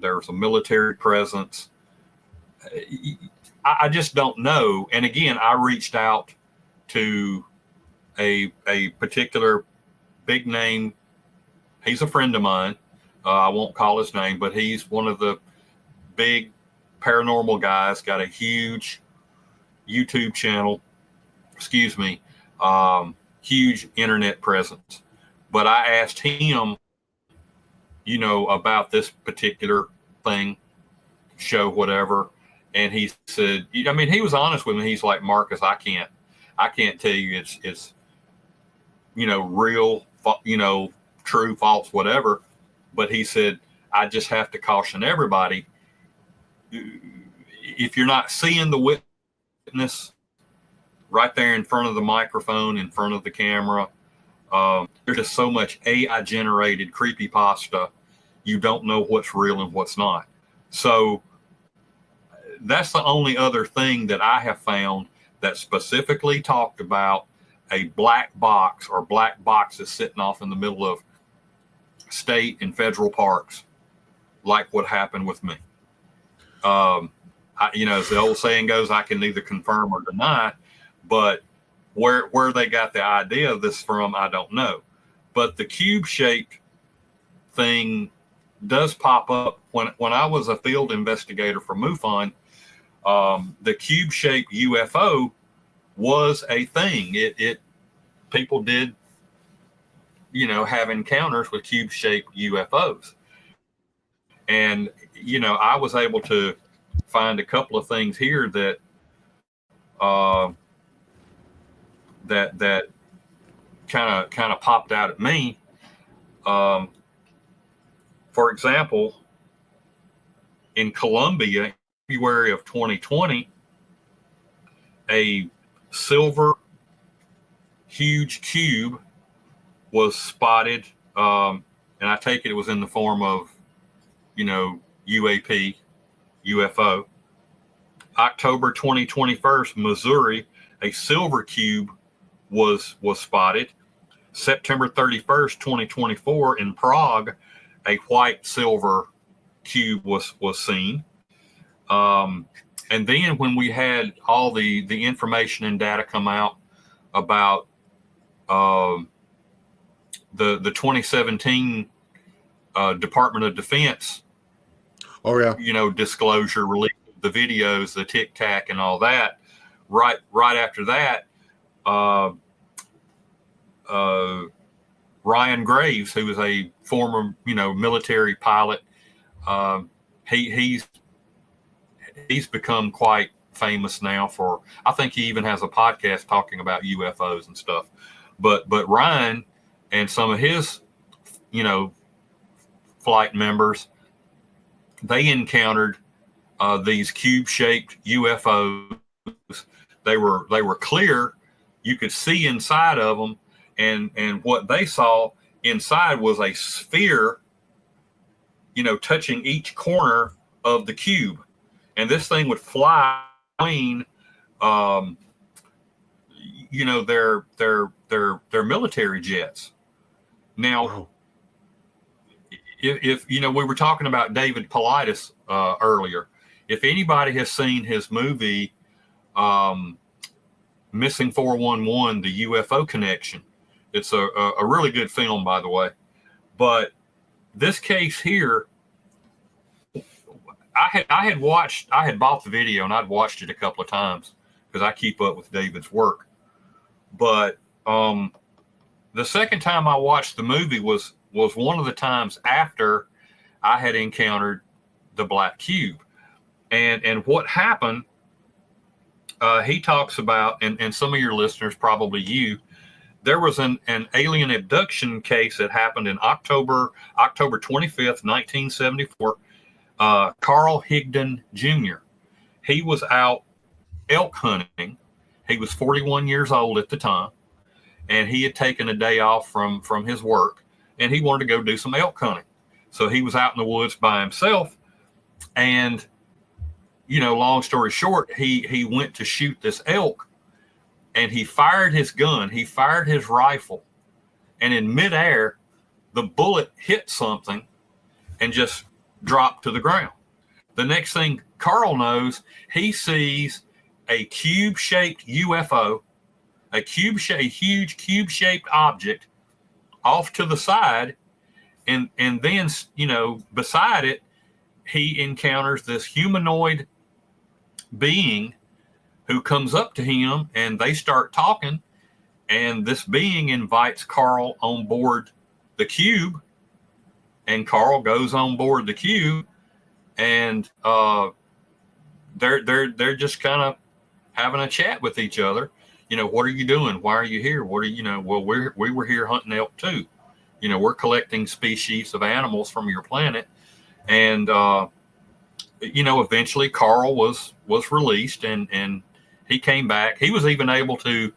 There was a military presence. I just don't know. And again, I reached out to a particular big name. He's a friend of mine. I won't call his name, but he's one of the big paranormal guys, got a huge YouTube channel, huge internet presence. But I asked him, about this particular thing, show, whatever. And he said, he was honest with me. He's like, Marcus, I can't tell you it's real, true, false, whatever. But he said, I just have to caution everybody. If you're not seeing the witness right there in front of the microphone, in front of the camera, there's just so much AI generated creepypasta. You don't know what's real and what's not. So that's the only other thing that I have found that specifically talked about a black box or black boxes sitting off in the middle of state and federal parks, like what happened with me. As the old saying goes, I can neither confirm or deny, but where they got the idea of this from, I don't know. But the cube-shaped thing does pop up. When I was a field investigator for MUFON, the cube-shaped UFO was a thing. People did, have encounters with cube-shaped UFOs. And, I was able to find a couple of things here that that kind of popped out at me. For example, in Colombia, February of 2020, a silver huge cube was spotted, and I take it was in the form of, UAP, UFO. October 2021, Missouri, a silver cube was spotted. September 31st, 2024, in Prague, a white silver cube was seen. And then when we had all the information and data come out about the 2017 Department of Defense, disclosure, release the videos, the Tic Tac, and all that. Right after that, Ryan Graves, who was a former military pilot, he's become quite famous now for. I think he even has a podcast talking about UFOs and stuff. But Ryan and some of his flight members, they encountered these cube-shaped UFOs. They were clear. You could see inside of them, and what they saw inside was a sphere, touching each corner of the cube, and this thing would fly between, their military jets. Now, wow. If we were talking about David Paulides earlier. If anybody has seen his movie, Missing 411, the UFO Connection, it's a really good film, by the way. But this case here, I had bought the video and I'd watched it a couple of times because I keep up with David's work. But the second time I watched the movie was one of the times after I had encountered the black cube. And what happened, he talks about, and some of your listeners, probably you, there was an alien abduction case that happened in October 25th, 1974. Carl Higdon Jr. He was out elk hunting. He was 41 years old at the time. and he had taken a day off from his work, and he wanted to go do some elk hunting. So he was out in the woods by himself, and long story short, he went to shoot this elk, and he fired his gun, he fired his rifle, and in midair, the bullet hit something and just dropped to the ground. The next thing Carl knows, he sees a cube-shaped UFO, a huge cube-shaped object off to the side, and then beside it, he encounters this humanoid being who comes up to him, and they start talking, and this being invites Carl on board the cube, and Carl goes on board the cube, and they're just kind of having a chat with each other. What are you doing? Why are you here? What are well, we were here hunting elk too. We're collecting species of animals from your planet, and eventually Carl was released, and he came back. He was even able to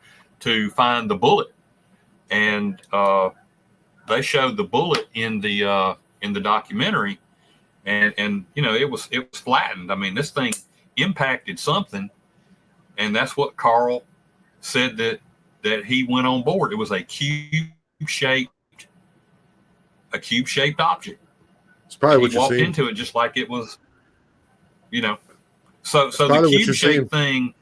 find the bullet, and they showed the bullet in the documentary, and it was flattened. I mean, this thing impacted something, and that's what Carl said that he went on board. It was a cube-shaped object. It's probably what he you're walked seeing. into it just like it was, So the cube-shaped thing.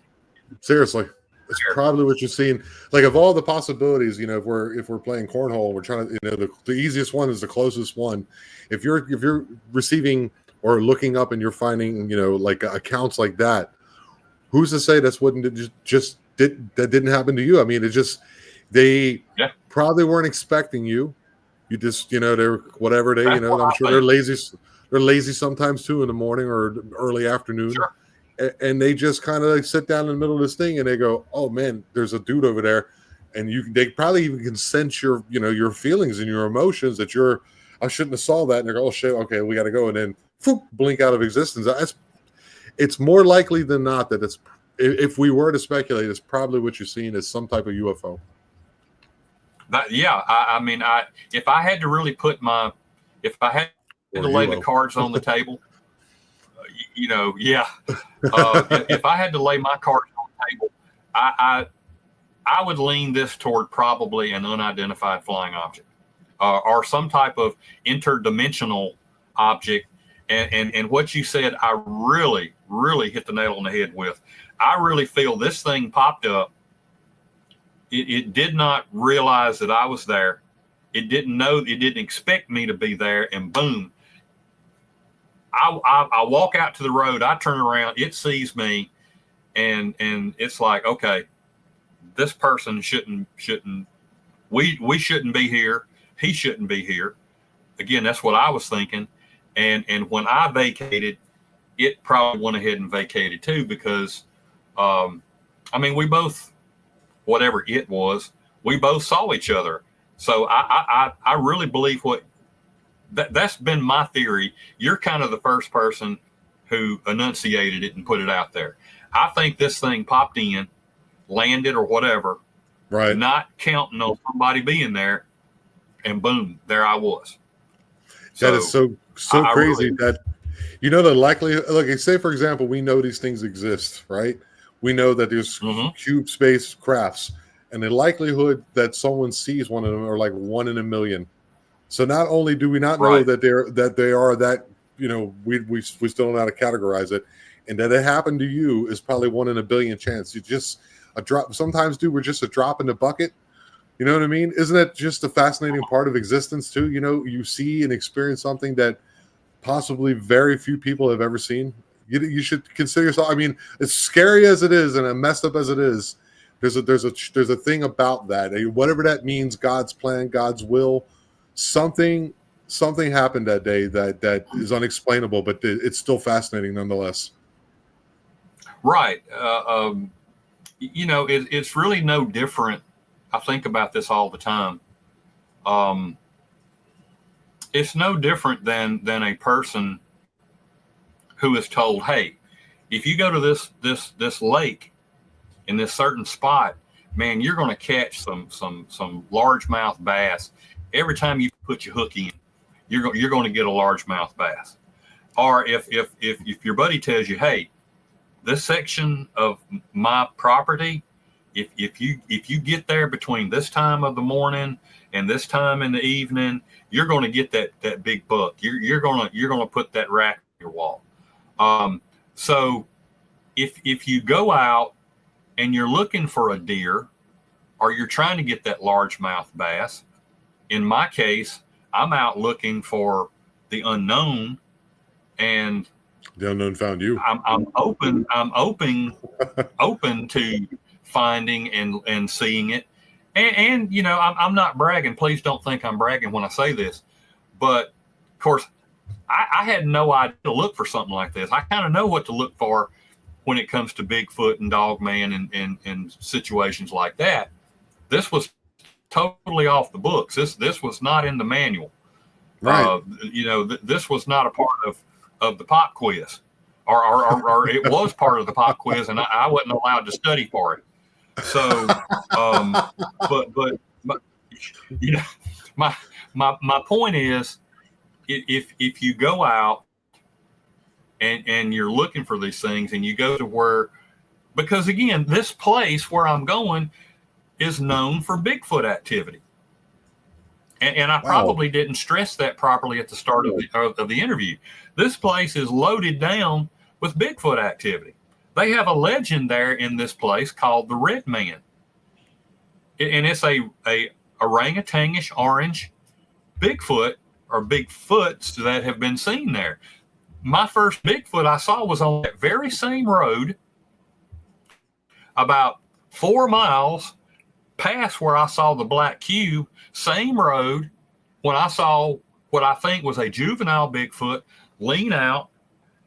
Seriously, it's probably what you're seeing. Like, of all the possibilities, if we're playing cornhole, we're trying to, the easiest one is the closest one. If you're receiving or looking up and you're finding, like accounts like that, who's to say that's what that didn't happen to you? I mean, they probably weren't expecting you. You just, they're whatever they, I'm sure they're lazy. They're lazy sometimes too in the morning or early afternoon. Sure. And they just kind of like sit down in the middle of this thing and they go, "Oh man, there's a dude over there," and they probably even can sense your your feelings and your emotions that I shouldn't have saw that, and they go, "Oh shit, okay, we got to go," and then blink out of existence. It's more likely than not that it's, if we were to speculate, it's probably what you're seeing is some type of UFO. If I had to really if I had to lay the cards on the table. If I had to lay my cards on the table, I would lean this toward probably an unidentified flying object, or some type of interdimensional object. And what you said, I really, really hit the nail on the head with. I really feel this thing popped up. It did not realize that I was there. It didn't expect me to be there, and boom. I walk out to the road, I turn around, it sees me, and it's like, okay, this person we shouldn't be here. He shouldn't be here. Again, that's what I was thinking. And when I vacated, it probably went ahead and vacated too, because we both, whatever it was, we both saw each other. So I really believe that's been my theory. You're kind of the first person who enunciated it and put it out there. I think this thing popped in, landed or whatever, right? Not counting on somebody being there, and boom, there I was. That is so crazy that the likelihood. Look, say for example, we know these things exist, right? We know that there's cube space crafts, and the likelihood that someone sees one of them are like 1 in a million. So not only do we not know that they are that, we still don't know how to categorize it, and that it happened to you is probably 1 in a billion chance. You just a drop. Sometimes, dude, we're just a drop in the bucket. You know what I mean? Isn't that just a fascinating part of existence too? You see and experience something that possibly very few people have ever seen. You should consider yourself. I mean, as scary as it is and as messed up as it is, there's a thing about that. Whatever that means, God's plan, God's will. Something happened that day that is unexplainable, but it's still fascinating nonetheless. Right. It's really no different. I think about this all the time. It's no different than a person who is told, "Hey, if you go to this lake in this certain spot, man, you're going to catch some largemouth bass every time you put your hook in. You're going to get a largemouth bass. Or if your buddy tells you, hey, this section of my property, if you get there between this time of the morning and this time in the evening, you're going to get that big buck. You're going to put that rack in your wall. So if you go out and you're looking for a deer, or you're trying to get that largemouth bass, in my case, I'm out looking for the unknown, and the unknown found you. I'm open to finding and seeing it. And you know, I'm not bragging. Please don't think I'm bragging when I say this. But of course, I had no idea to look for something like this. I kind of know what to look for when it comes to Bigfoot and Dogman and situations like that. This was totally off the books. This was not in the manual. Right. You know, this was not a part of the pop quiz, or it was part of the pop quiz, and I wasn't allowed to study for it. So, but you know, my point is, if you go out and you're looking for these things, and you go to where, because again, this place where I'm going is known for Bigfoot activity. And I probably didn't stress that properly at the start of the interview. This place is loaded down with Bigfoot activity. They have a legend there in this place called the Red Man. And it's a orangutangish orange Bigfoot, or Bigfoots, that have been seen there. My first Bigfoot I saw was on that very same road, about 4 miles past where I saw the black cube, same road, when I saw what I think was a juvenile Bigfoot lean out.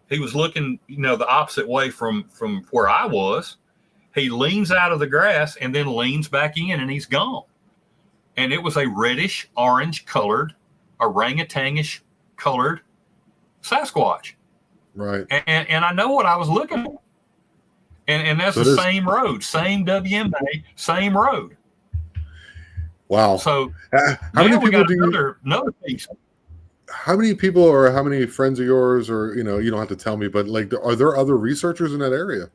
He was looking, you know, the opposite way from where I was. He leans out of the grass and then leans back in, and he's gone. And it was a reddish orange colored, orangutangish colored Sasquatch. Right. And I know what I was looking for. And that's the same road, same WMA, same road. Wow. So how many people do another piece? How many people, or how many friends of yours, or you know, you don't have to tell me, but like, are there other researchers in that area?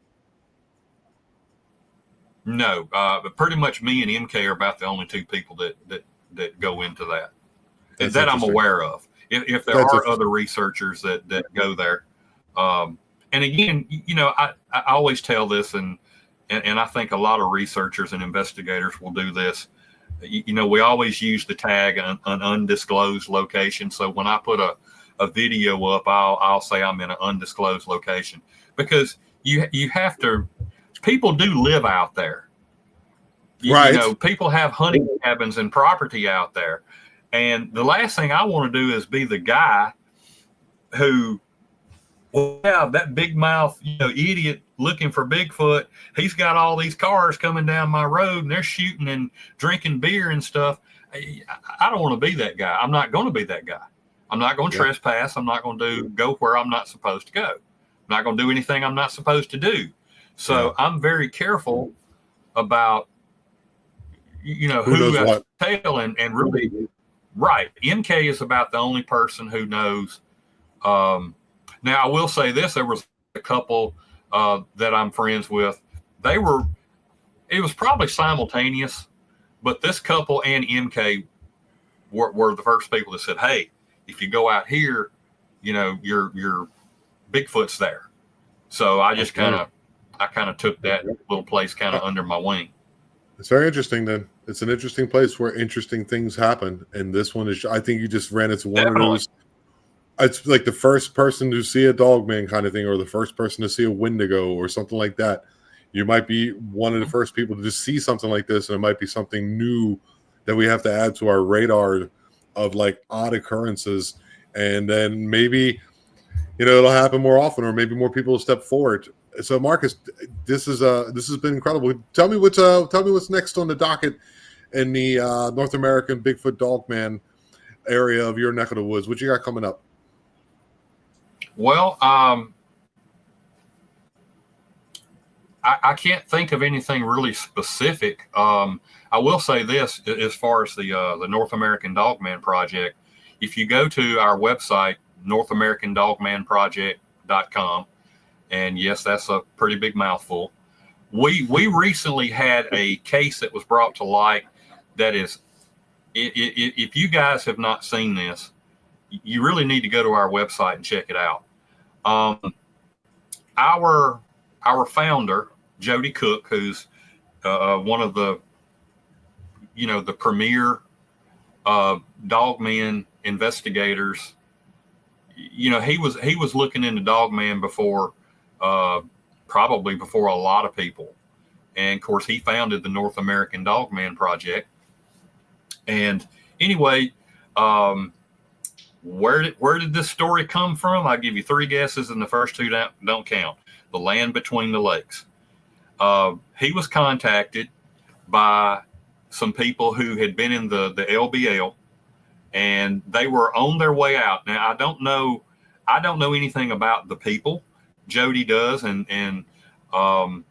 No, but pretty much me and MK are about the only two people that go into that. That's that I'm aware of. If there are other researchers that go there, and again, you know, I always tell this, and I think a lot of researchers and investigators will do this. You know, we always use the tag an undisclosed location. So when I put a video up, I'll say I'm in an undisclosed location, because you have to. People do live out there. Right. You know, people have hunting cabins and property out there. And the last thing I want to do is be the guy who, well, yeah, that big mouth, you know, idiot looking for Bigfoot. He's got all these cars coming down my road, and they're shooting and drinking beer and stuff. I don't want to be that guy. I'm not going to be that guy. I'm not going to trespass. I'm not going to go where I'm not supposed to go. I'm not going to do anything I'm not supposed to do. So I'm very careful about, you know, who I tell, and really, right. MK is about the only person who knows. Now, I will say this: there was a couple that I'm friends with. It was probably simultaneous, but this couple and MK were the first people that said, "Hey, if you go out here, you know, your Bigfoot's there." So I just kind of took that little place kind of under my wing. It's very interesting. Then it's an interesting place where interesting things happen, and this one is. I think you just ran into one of those. It's like the first person to see a Dogman kind of thing, or the first person to see a Wendigo or something like that. You might be one of the first people to just see something like this, and it might be something new that we have to add to our radar of like odd occurrences. And then maybe, you know, it'll happen more often, or maybe more people will step forward. So, Marcus, this has been incredible. Tell me what's next on the docket in the North American Bigfoot Dogman area of your neck of the woods. What you got coming up? Well, I can't think of anything really specific. I will say this, as far as the North American Dogman Project, if you go to our website, NorthAmericanDogmanProject.com, and yes, that's a pretty big mouthful. We recently had a case that was brought to light that is, if you guys have not seen this, you really need to go to our website and check it out. Our founder, Jody Cook, who's one of the premier Dogman investigators. He was looking into Dogman before, probably before a lot of people, and of course he founded the North American Dogman Project. And anyway, where did this story come from? I'll give you 3 guesses, and the first 2 don't count. The land between the lakes. He was contacted by some people who had been in the LBL, and they were on their way out. Now, I don't know anything about the people. Jody does, and I'll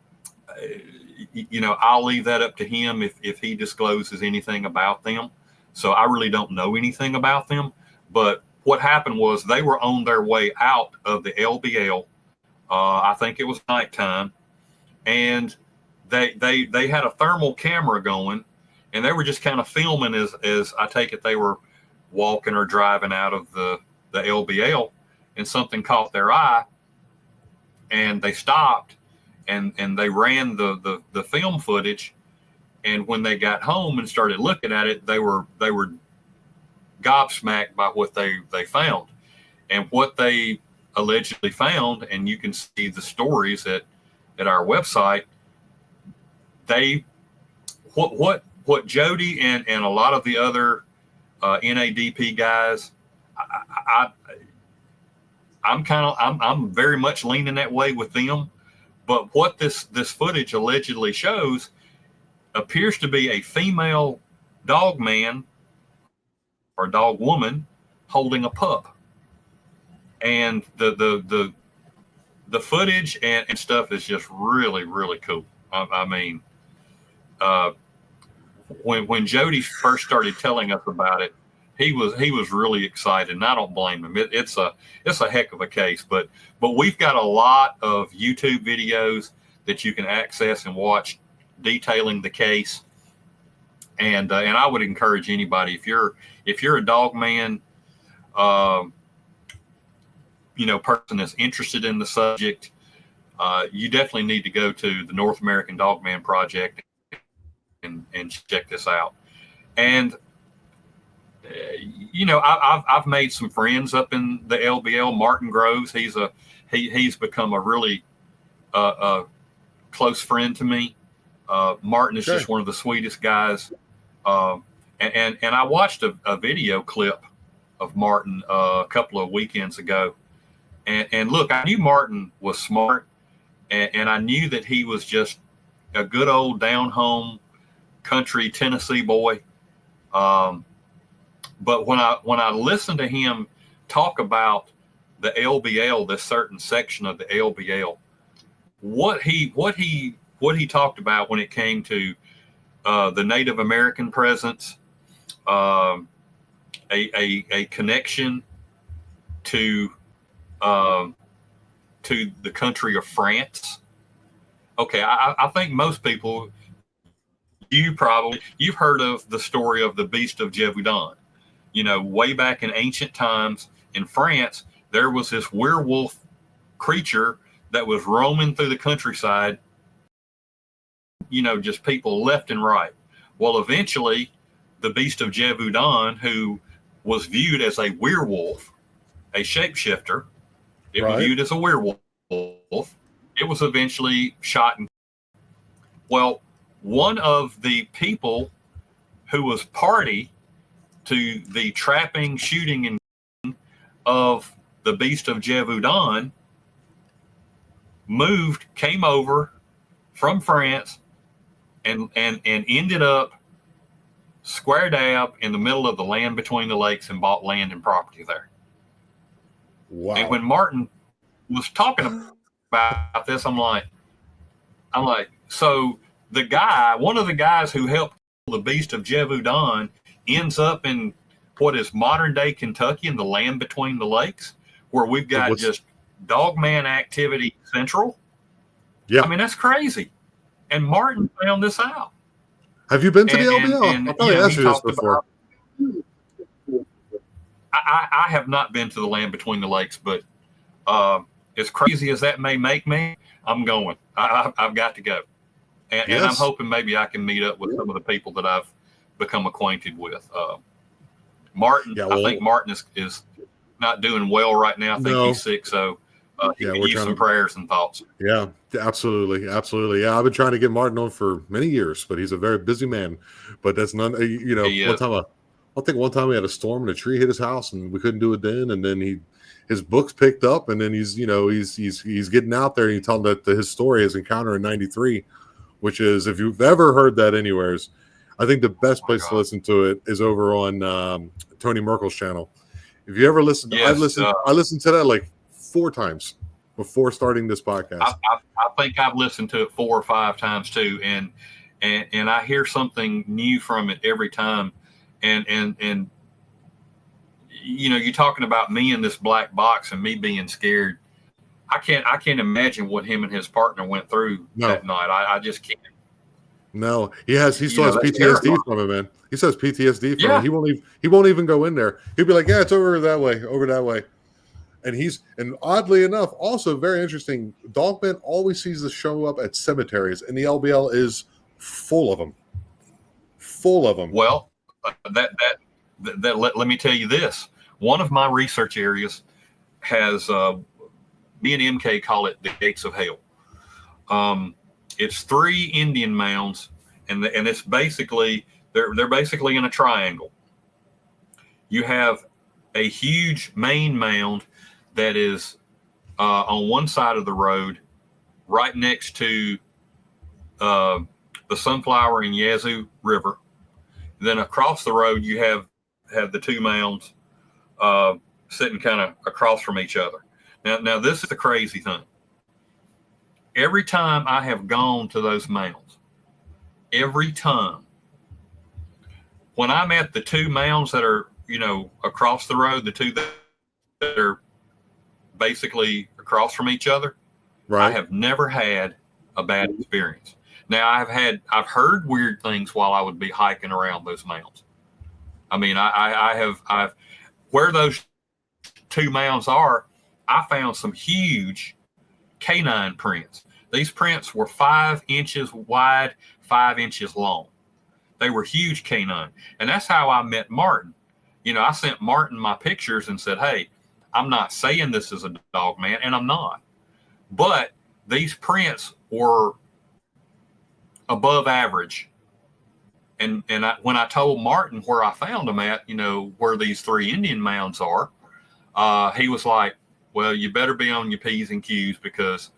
leave that up to him if he discloses anything about them. So I really don't know anything about them. But what happened was they were on their way out of the LBL. I think it was nighttime, and they had a thermal camera going, and they were just kind of filming as I take it they were walking or driving out of the LBL, and something caught their eye, and they stopped, and they ran the film footage. And when they got home and started looking at it, they were gobsmacked by what they found. And what they allegedly found, and you can see the stories at our website, what Jody and a lot of the other NADP guys, I'm very much leaning that way with them. But what this footage allegedly shows appears to be a female dog man or dog woman holding a pup. And the footage and stuff is just really, really cool. I mean, when Jody first started telling us about it, he was really excited, and I don't blame him. It's a heck of a case, but we've got a lot of YouTube videos that you can access and watch detailing the case. And I would encourage anybody, if you're a dog man, person that's interested in the subject, you definitely need to go to the North American Dogman Project and check this out. And I've made some friends up in the LBL. Martin Groves, he's become a really close friend to me. Martin is just one of the sweetest guys. And I watched a video clip of Martin a couple of weekends ago. And look, I knew Martin was smart, and I knew that he was just a good old down home country Tennessee boy. But when I listened to him talk about the LBL, this certain section of the LBL, what he talked about when it came to the Native American presence, a connection to the country of France. Okay, I think most people, you've heard of the story of the Beast of Gévaudan. Way back in ancient times in France, there was this werewolf creature that was roaming through the countryside, just people left and right. Well, eventually, the Beast of Gévaudan, who was viewed as a werewolf, a shapeshifter, it was viewed as a werewolf. It was eventually shot. Well, one of the people who was party to the trapping, shooting, and of the Beast of Gévaudan came over from France and ended up square dab in the middle of the land between the lakes and bought land and property there. Wow. And when Martin was talking about this, I'm like, I'm like, so one of the guys who helped kill the beast of Jevudon ends up in what is modern day Kentucky in the land between the lakes, where we've got just Dogman activity central. Yeah. I mean, that's crazy. And Martin found this out. Have you been to the LBL? I've probably asked you this before. I have not been to the land between the lakes, but as crazy as that may make me, I'm going. I've got to go. And I'm hoping maybe I can meet up with some of the people that I've become acquainted with. Martin, I think Martin is not doing well right now. I think he's sick, so he could use some prayers and thoughts. Yeah, absolutely. Yeah, I've been trying to get Martin on for many years, but he's a very busy man. But that's none. One time we had a storm and a tree hit his house, and we couldn't do it then. And then his books picked up, and then he's getting out there, and he told that his story, his encounter in '93, which is, if you've ever heard that anywheres, I think the best place to listen to it is over on Tony Merkel's channel. If you ever listen, I listened to that like 4 times before starting this podcast. I think I've listened to it 4 or 5 times too, and I hear something new from it every time. And you know, you're talking about me in this black box and me being scared. I can't imagine what him and his partner went through that night. I just can't. No, he still has PTSD terrifying from it, man. He says PTSD from it. He won't even go in there. He'll be like, yeah, it's over that way. And oddly enough, also very interesting, Dogman always sees the show up at cemeteries, and the LBL is full of them. Well, let me tell you this. One of my research areas has me and MK call it the gates of hell. It's 3 Indian mounds, and it's basically they're basically in a triangle. You have a huge main mound that is on one side of the road, right next to the Sunflower and Yazoo River. Then across the road, you have the 2 mounds sitting kind of across from each other. Now this is the crazy thing. Every time I have gone to those mounds, every time, when I'm at the 2 mounds that are, you know, across the road, the 2 that are basically across from each other, right, I have never had a bad experience. Now I've heard weird things while I would be hiking around those mounds. I mean, I've where those 2 mounds are, I found some huge canine prints. These prints were 5 inches wide, 5 inches long. They were huge canine. And that's how I met Martin. You know, I sent Martin my pictures and said, hey, I'm not saying this is a dog man, and I'm not. But these prints were above average. And when I told Martin where I found them at, you know, where these 3 Indian mounds are, he was like, well, you better be on your P's and Q's, because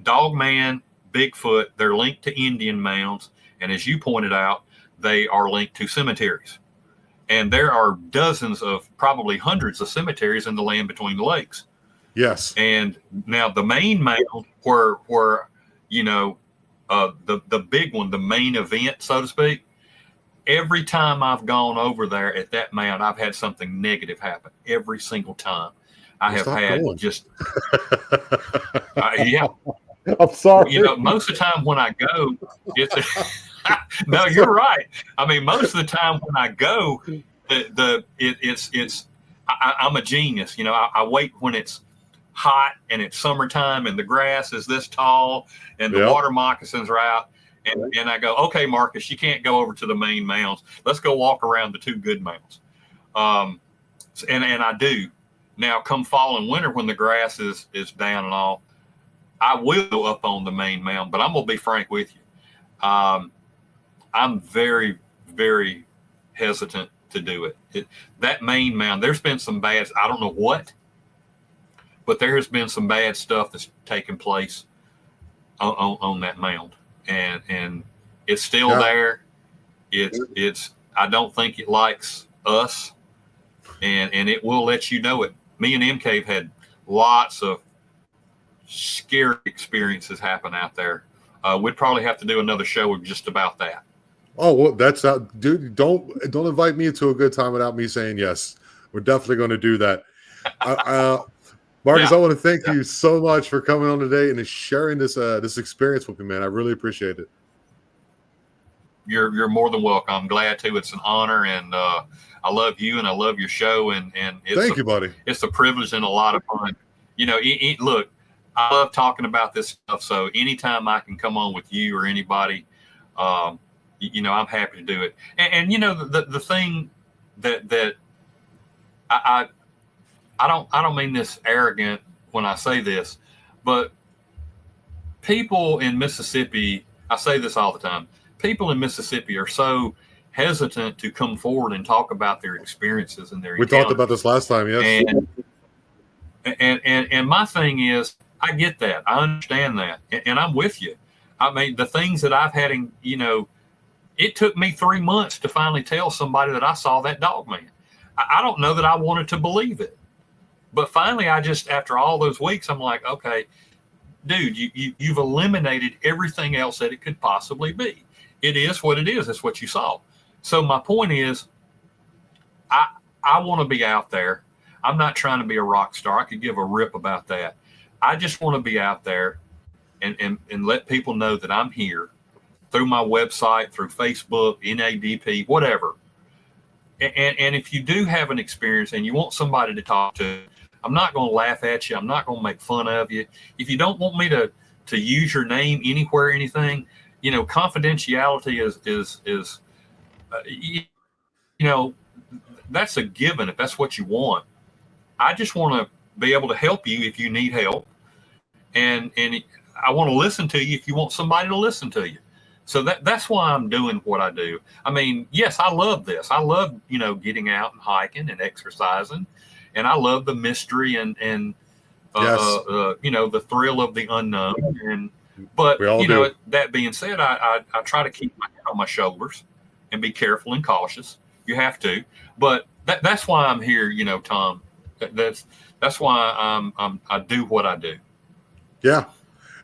Dogman, Bigfoot, they're linked to Indian mounds. And as you pointed out, they are linked to cemeteries. And there are dozens of, probably hundreds of cemeteries in the land between the lakes. Yes. And now the main mound where you know, the big one, the main event, so to speak, every time I've gone over there at that mound, I've had something negative happen every single time. I have had just, yeah. I'm sorry. You know, most of the time when I go, it's no, you're right. I mean, most of the time when I go, I'm a genius. You know, I wait when it's hot and it's summertime and the grass is this tall and the water moccasins are out. And I go, okay, Marcus, you can't go over to the main mounds. Let's go walk around the 2 good mounds. And I do. Now, come fall and winter, when the grass is down and all, I will go up on the main mound. But I'm going to be frank with you. I'm very, very hesitant to do it. That main mound, there's been some bad, I don't know what, but there has been some bad stuff that's taken place on that mound. And it's still there. It's I don't think it likes us, and it will let you know it. Me and MK have had lots of scary experiences happen out there we'd probably have to do another show just about that. Oh, well, that's dude. Don't invite me to a good time without me saying yes. We're definitely going to do that. Marcus, Yeah. I want to thank you so much for coming on today and sharing this experience with me, man. I really appreciate it. You're more than welcome. I'm glad to. It's an honor, and I love you, and I love your show, and Thank you, buddy. It's a privilege and a lot of fun. You know, look, I love talking about this stuff. So anytime I can come on with you or anybody, you know, I'm happy to do it. And you know, the thing that I don't mean this arrogant when I say this, but people in Mississippi, I say this all the time, people in Mississippi are so hesitant to come forward and talk about their experiences and their We talked about this last time, yes. And my thing is, I get that. I understand that. And I'm with you. I mean, the things that I've had in, you know, it took me 3 months to finally tell somebody that I saw that Dogman. I don't know that I wanted to believe it. But finally, I just, after all those weeks, I'm like, okay, dude, you've eliminated everything else that it could possibly be. It is what it is. It's what you saw. So my point is, I want to be out there. I'm not trying to be a rock star. I could give a rip about that. I just want to be out there and let people know that I'm here through my website, through Facebook, NADP, whatever. And if you do have an experience and you want somebody to talk to, I'm not going to laugh at you. I'm not going to make fun of you. If you don't want me to use your name anywhere, anything, you know, confidentiality is you know, that's a given if that's what you want. I just want to be able to help you if you need help. And I want to listen to you if you want somebody to listen to you. So that's why I'm doing what I do. I mean, yes, I love this. I love, you know, getting out and hiking and exercising. And I love the mystery and Yes. You know, the thrill of the unknown. But, you know, that being said, I try to keep my head on my shoulders and be careful and cautious. You have to. But that's why I'm here, you know, Tom. That's why I do what I do. Yeah.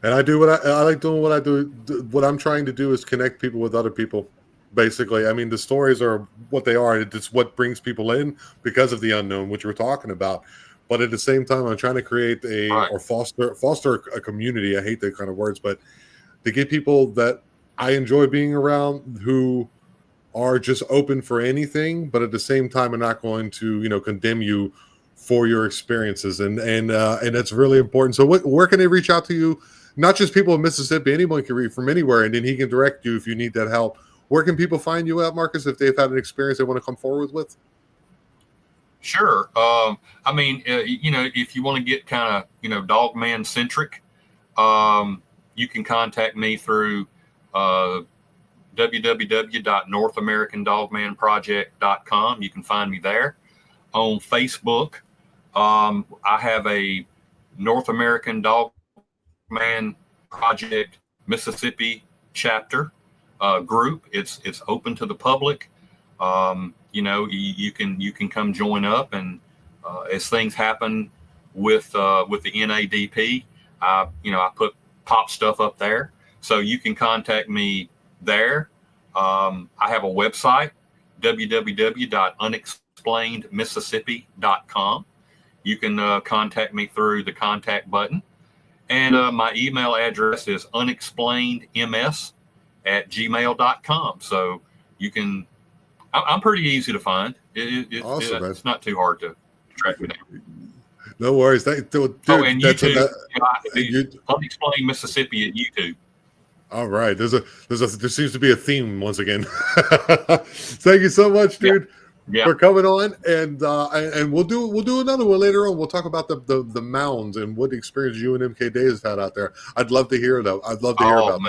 And I do what I like doing what I do. What I'm trying to do is connect people with other people. Basically, I mean, the stories are what they are. It's what brings people in because of the unknown, which we're talking about. But at the same time, I'm trying to create or foster a community. I hate that kind of words, but to get people that I enjoy being around who are just open for anything, but at the same time, are not going to, you know, condemn you for your experiences. And that's really important. So where can they reach out to you? Not just people in Mississippi, anyone can read from anywhere, and then he can direct you if you need that help. Where can people find you at, Marcus, if they've had an experience they want to come forward with? Sure. I mean, you know, if you want to get kind of, you know, Dogman centric, you can contact me through www.northamericandogmanproject.com. You can find me there. On Facebook, I have a North American Dogman Project Mississippi chapter group. It's open to the public. You know, you can come join up, and as things happen with the NADP, I pop stuff up there, so you can contact me there. I have a website, www.unexplainedmississippi.com. You can contact me through the contact button, and my email address is unexplainedms@gmail.com. So you can. I'm pretty easy to find. Awesome, it's not too hard to track me down. No worries. Dude, and YouTube, Unexplained Mississippi at YouTube. All right. There seems to be a theme once again. Thank you so much, dude, for coming on, and we'll do another one later on. We'll talk about the mounds and what experience you and MK Days had out there. I'd love to hear that. I'd love to hear about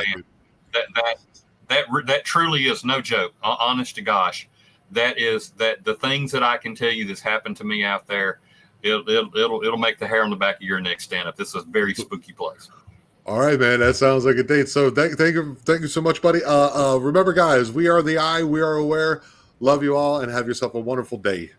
that. That truly is no joke. Honest to gosh, that the things that I can tell you that's happened to me out there, it'll make the hair on the back of your neck stand up. This is a very spooky place. All right, man. That sounds like a date. So thank you so much, buddy. Remember, guys, we are the eye. We are aware. Love you all, and have yourself a wonderful day.